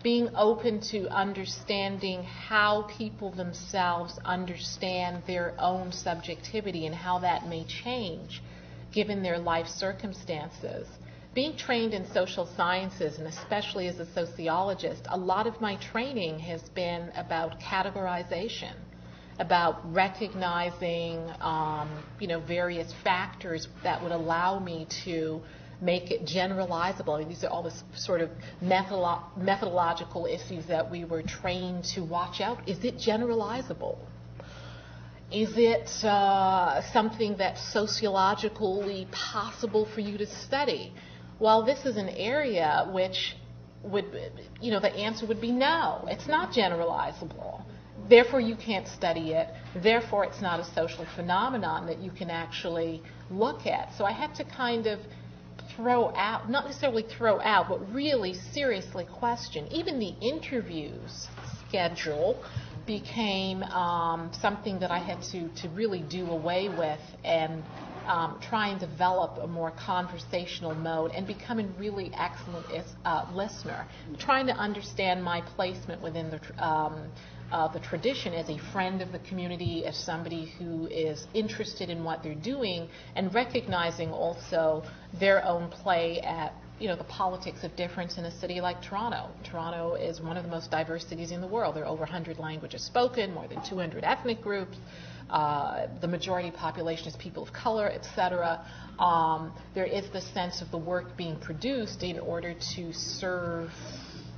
being open to understanding how people themselves understand their own subjectivity and how that may change given their life circumstances. Being trained in social sciences, and especially as a sociologist, a lot of my training has been about categorization, about recognizing various factors that would allow me to make it generalizable. I mean, these are all the sort of methodological issues that we were trained to watch out. Is it generalizable? Is it something that's sociologically possible for you to study? Well, this is an area which would, the answer would be no. It's not generalizable. Therefore, you can't study it. Therefore, it's not a social phenomenon that you can actually look at. So I had to kind of throw out, not necessarily throw out, but really seriously question. Even the interviews schedule became something that I had to really do away with and try and develop a more conversational mode and become a really excellent listener, trying to understand my placement within the tradition as a friend of the community, as somebody who is interested in what they're doing, and recognizing also their own play at the politics of difference in a city like Toronto. Toronto is one of the most diverse cities in the world. There are over 100 languages spoken, more than 200 ethnic groups. The majority population is people of color, etc. There is the sense of the work being produced in order to serve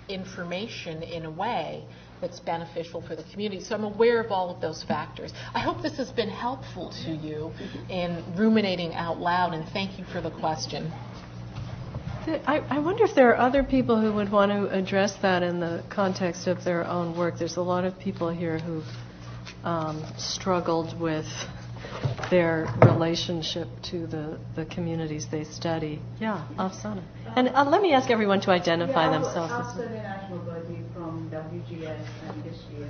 information in a way that's beneficial for the community. So I'm aware of all of those factors. I hope this has been helpful to you in ruminating out loud, and thank you for the question. I wonder if there are other people who would want to address that in the context of their own work. There's a lot of people here who've struggled with their relationship to the communities they study. Yeah, Afsana. And let me ask everyone to identify themselves. Afsana National Body from WGS and History.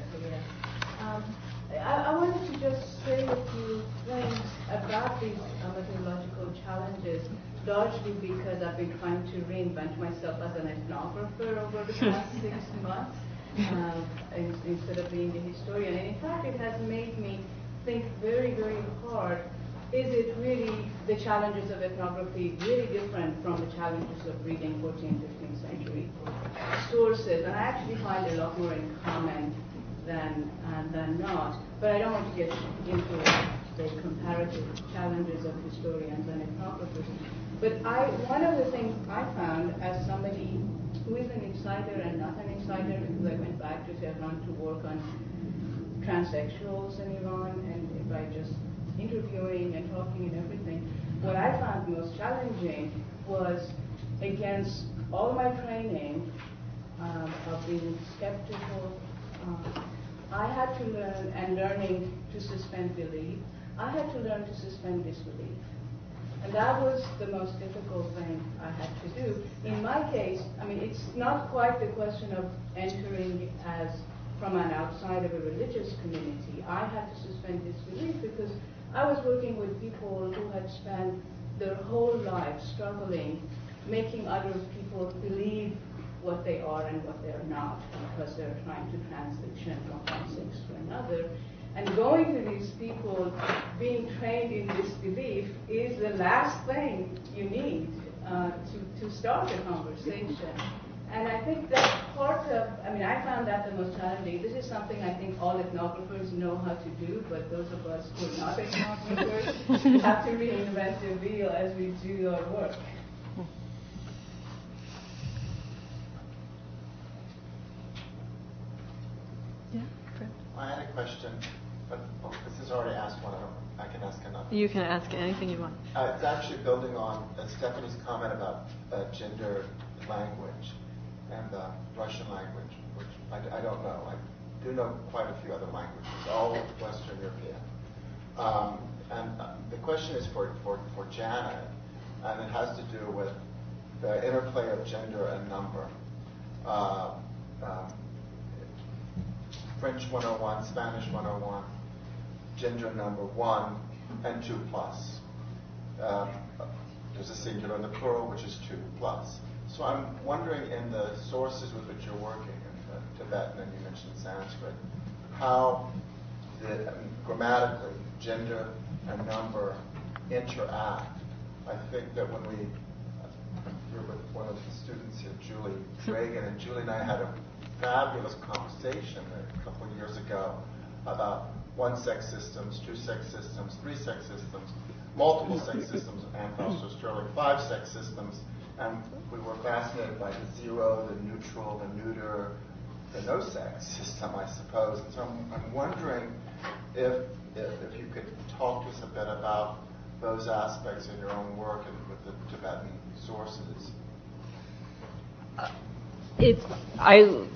I wanted to just say a few things about these methodological challenges, largely because I've been trying to reinvent myself as an ethnographer over the past 6 months instead of being a historian. And in fact, it has made me think very, very hard. Is it really the challenges of ethnography really different from the challenges of reading 14th, 15th century sources? And I actually find a lot more in common than not. But I don't want to get into the comparative challenges of historians and ethnographers. But one of the things I found as somebody who is an insider and not an insider, because I went back to Tehran to work on transsexuals in Iran, and by just interviewing and talking and everything, what I found most challenging was, against all my training of being skeptical, I had to learn, and learning to suspend belief, I had to learn to suspend disbelief. And that was the most difficult thing I had to do. In my case, I mean, it's not quite the question of entering as from an outside of a religious community. I had to suspend disbelief because I was working with people who had spent their whole lives struggling, making other people believe what they are and what they're not, because they're trying to transition from one sex to another. And going to these people, being trained in disbelief, is the last thing you need to start a conversation. And I think that's part of, I found that the most challenging. This is something I think all ethnographers know how to do, but those of us who are not ethnographers have to reinvent the wheel as we do our work. Yeah, Fred. I had a question, but this is already asked one. I can ask another. You can ask anything you want. It's actually building on Stephanie's comment about gender language and Russian language, which I don't know. I do know quite a few other languages, all Western European. And the question is for Janet, and it has to do with the interplay of gender and number. French 101, Spanish 101, gender number 1 and 2 plus. There's a singular in the plural, which is 2 plus. So I'm wondering, in the sources with which you're working, in Tibetan and you mentioned Sanskrit, how grammatically gender and number interact. I think that when you're with one of the students here, Julie Reagan, and Julie and I had a fabulous conversation a couple of years ago about one-sex systems, two-sex systems, three-sex systems, multiple sex systems, and Foster Sterling, 5-sex systems. And we were fascinated by the zero, the neutral, the neuter, the no-sex system, I suppose. And so I'm wondering if you could talk to us a bit about those aspects in your own work and with the Tibetan sources. I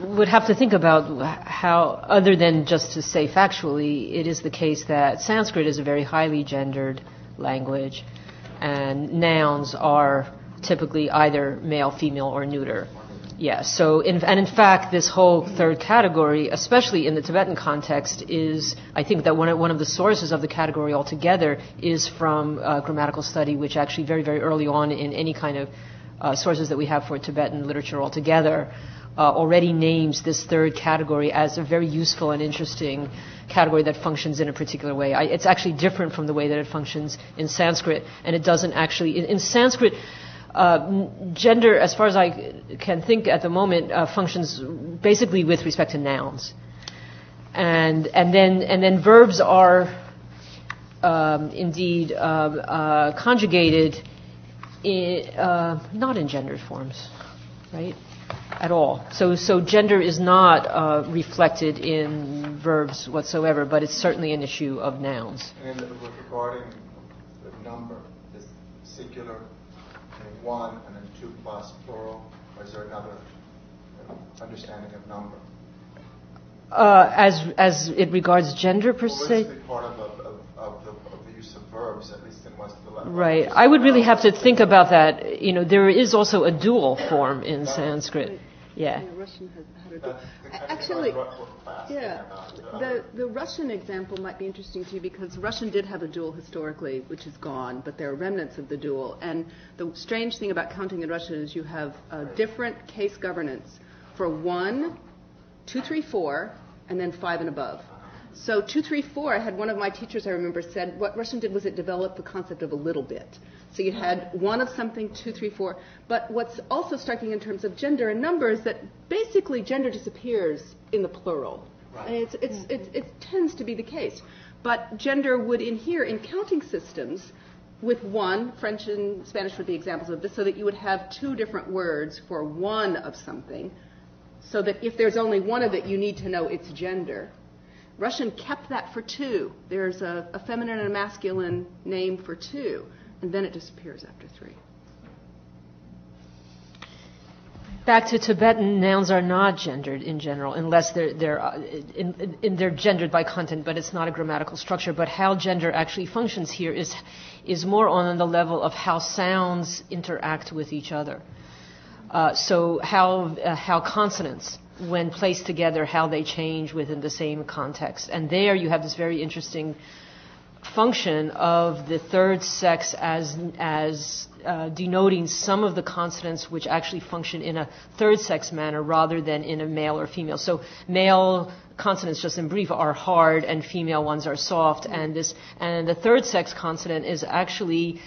would have to think about how, other than just to say factually, it is the case that Sanskrit is a very highly gendered language, and nouns are typically either male, female, or neuter. Yeah. So, in fact, this whole third category, especially in the Tibetan context, is, I think that one of the sources of the category altogether is from grammatical study, which actually very, very early on in any kind of sources that we have for Tibetan literature altogether already names this third category as a very useful and interesting category that functions in a particular way. It's actually different from the way that it functions in Sanskrit, and it doesn't actually, in Sanskrit, Gender, as far as I can think at the moment, functions basically with respect to nouns, and then verbs are indeed conjugated not in gendered forms, right? At all. So gender is not reflected in verbs whatsoever, but it's certainly an issue of nouns. And regarding the number, is singular one and then two plus plural, or is there another understanding of number? As it regards gender per se? Well, this is part of the use of verbs, at least in West Atlantic. Right. I would really have to think about that. You know, there is also a dual form in Sanskrit. Yeah. Russian had a dual. Actually, yeah. The Russian example might be interesting to you because Russian did have a dual historically, which is gone, but there are remnants of the dual. And the strange thing about counting in Russian is you have different case governance for 1, 2, 3, 4, and then 5 and above. So 2, 3, 4, I had one of my teachers I remember said what Russian did was it developed the concept of a little bit. So you had 1 of something, 2, 3, 4. But what's also striking in terms of gender and number is that basically gender disappears in the plural. Right. It tends to be the case. But gender would inhere in counting systems with 1, French and Spanish would be examples of this, so that you would have 2 different words for 1 of something, so that if there's only 1 of it, you need to know its gender. Russian kept that for 2. There's a feminine and a masculine name for 2, and then it disappears after 3. Back to Tibetan, nouns are not gendered in general, unless they're gendered by content, but it's not a grammatical structure. But how gender actually functions here is more on the level of how sounds interact with each other. So how consonants, when placed together, how they change within the same context. And there you have this very interesting function of the third sex as denoting some of the consonants which actually function in a third sex manner rather than in a male or female. So male consonants, just in brief, are hard and female ones are soft. And the third sex consonant is actually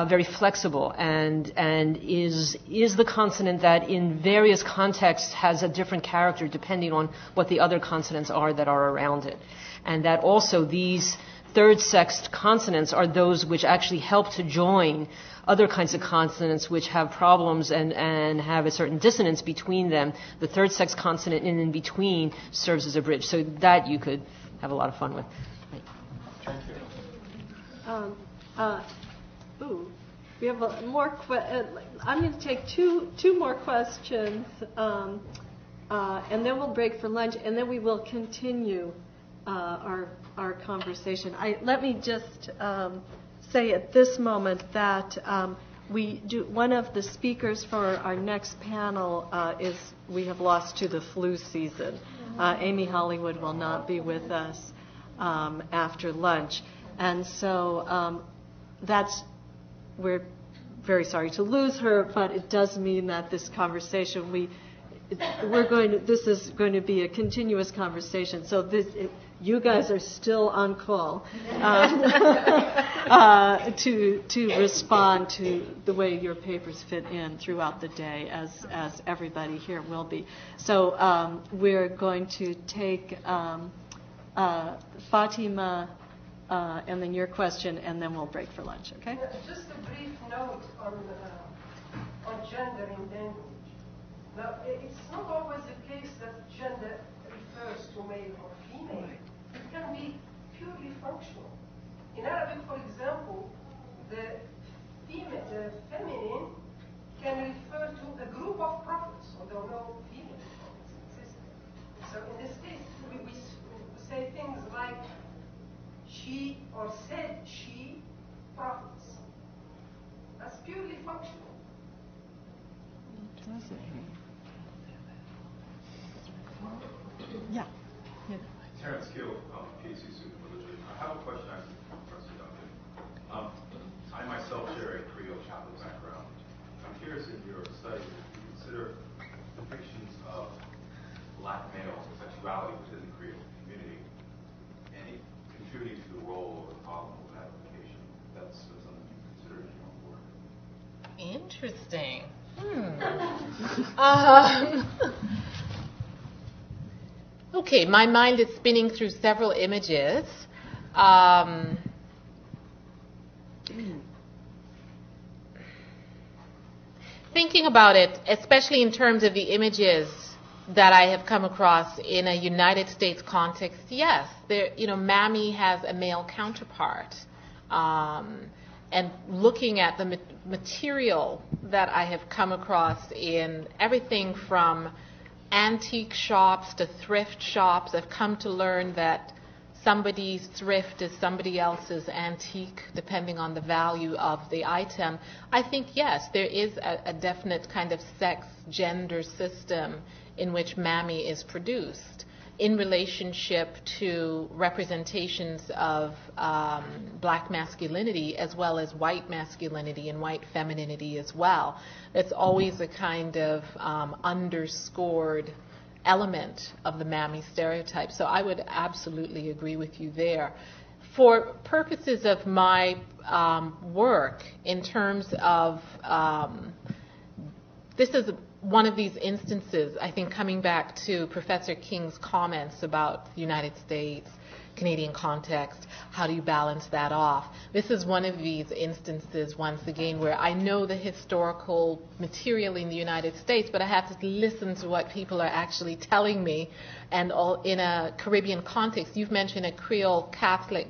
very flexible and is the consonant that in various contexts has a different character depending on what the other consonants are that are around it. And that also these third sex consonants are those which actually help to join other kinds of consonants which have problems and have a certain dissonance between them. The third sex consonant in between serves as a bridge. So that you could have a lot of fun with. Thank you. We have more. I'm going to take two more questions, and then we'll break for lunch, and then we will continue our conversation. Let me just say at this moment that one of the speakers for our next panel we have lost to the flu season. Amy Hollywood will not be with us after lunch, and so we're very sorry to lose her, but it does mean that this conversation this is going to be a continuous conversation. So you guys are still on call to respond to the way your papers fit in throughout the day, as everybody here will be. So we're going to take Fatima. And then your question, and then we'll break for lunch, okay? Just a brief note on gender in language. Now, it's not always the case that gender refers to male or female. It can be purely functional. In Arabic, for example, the feminine can refer to a group of prophets, although no female prophets exist. So in this case, we say things like she or said she prophets. That's purely functional. Yeah. Terence Gill, PhD student in religion. I have a question actually for Professor Duncan. I myself share a Creole Catholic background. I'm curious in your study if you consider depictions of black male sexuality within the Creole community and contributing to the role or the problem of identification. That's something you consider in your own work. In? Interesting. Okay, my mind is spinning through several images. Thinking about it, especially in terms of the images that I have come across in a United States context, yes, Mammy has a male counterpart. And looking at the material that I have come across in everything from antique shops to thrift shops, I've come to learn that somebody's thrift is somebody else's antique, depending on the value of the item. I think, yes, there is a definite kind of sex-gender system in which Mammy is produced in relationship to representations of black masculinity as well as white masculinity and white femininity as well. It's always a kind of underscored element of the Mammy stereotype. So I would absolutely agree with you there. For purposes of my work, in terms of this is one of these instances, I think, coming back to Professor King's comments about the United States, Canadian context, how do you balance that off? This is one of these instances, once again, where I know the historical material in the United States, but I have to listen to what people are actually telling me. And all in a Caribbean context, you've mentioned a Creole Catholic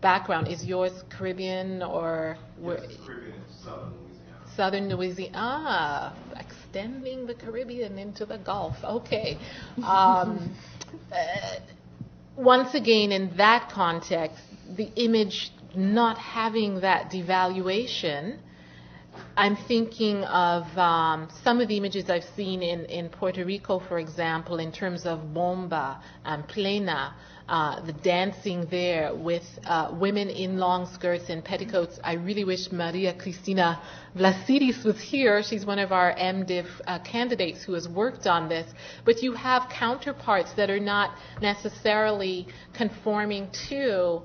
background. Is yours Caribbean or? Yes, Caribbean, Southern Louisiana. Southern Louisiana. Extending the Caribbean into the Gulf. Okay. Once again, in that context, the image not having that devaluation, I'm thinking of some of the images I've seen in Puerto Rico, for example, in terms of bomba and plena, the dancing there with women in long skirts and petticoats. I really wish Maria Cristina Vlasidis was here. She's one of our MDiv candidates who has worked on this. But you have counterparts that are not necessarily conforming to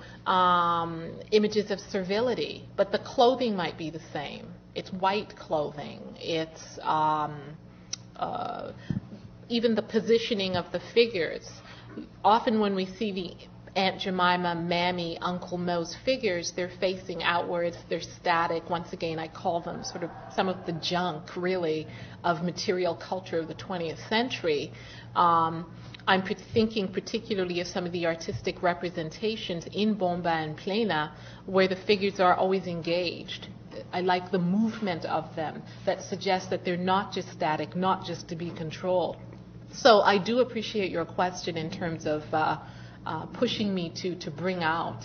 images of servility, but the clothing might be the same. It's white clothing. It's even the positioning of the figures. Often when we see the Aunt Jemima, Mammy, Uncle Mo's figures, they're facing outwards, they're static. Once again, I call them sort of some of the junk, really, of material culture of the 20th century. I'm thinking particularly of some of the artistic representations in bomba and plena, where the figures are always engaged. I like the movement of them that suggests that they're not just static, not just to be controlled. So I do appreciate your question in terms of pushing me to bring out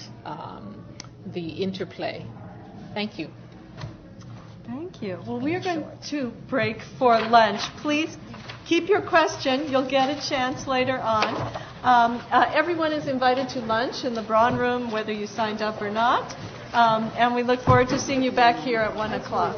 the interplay. Thank you. Thank you. Well, we are going to break for lunch. Please keep your question. You'll get a chance later on. Everyone is invited to lunch in the Braun Room, whether you signed up or not. And we look forward to seeing you back here at 1 o'clock.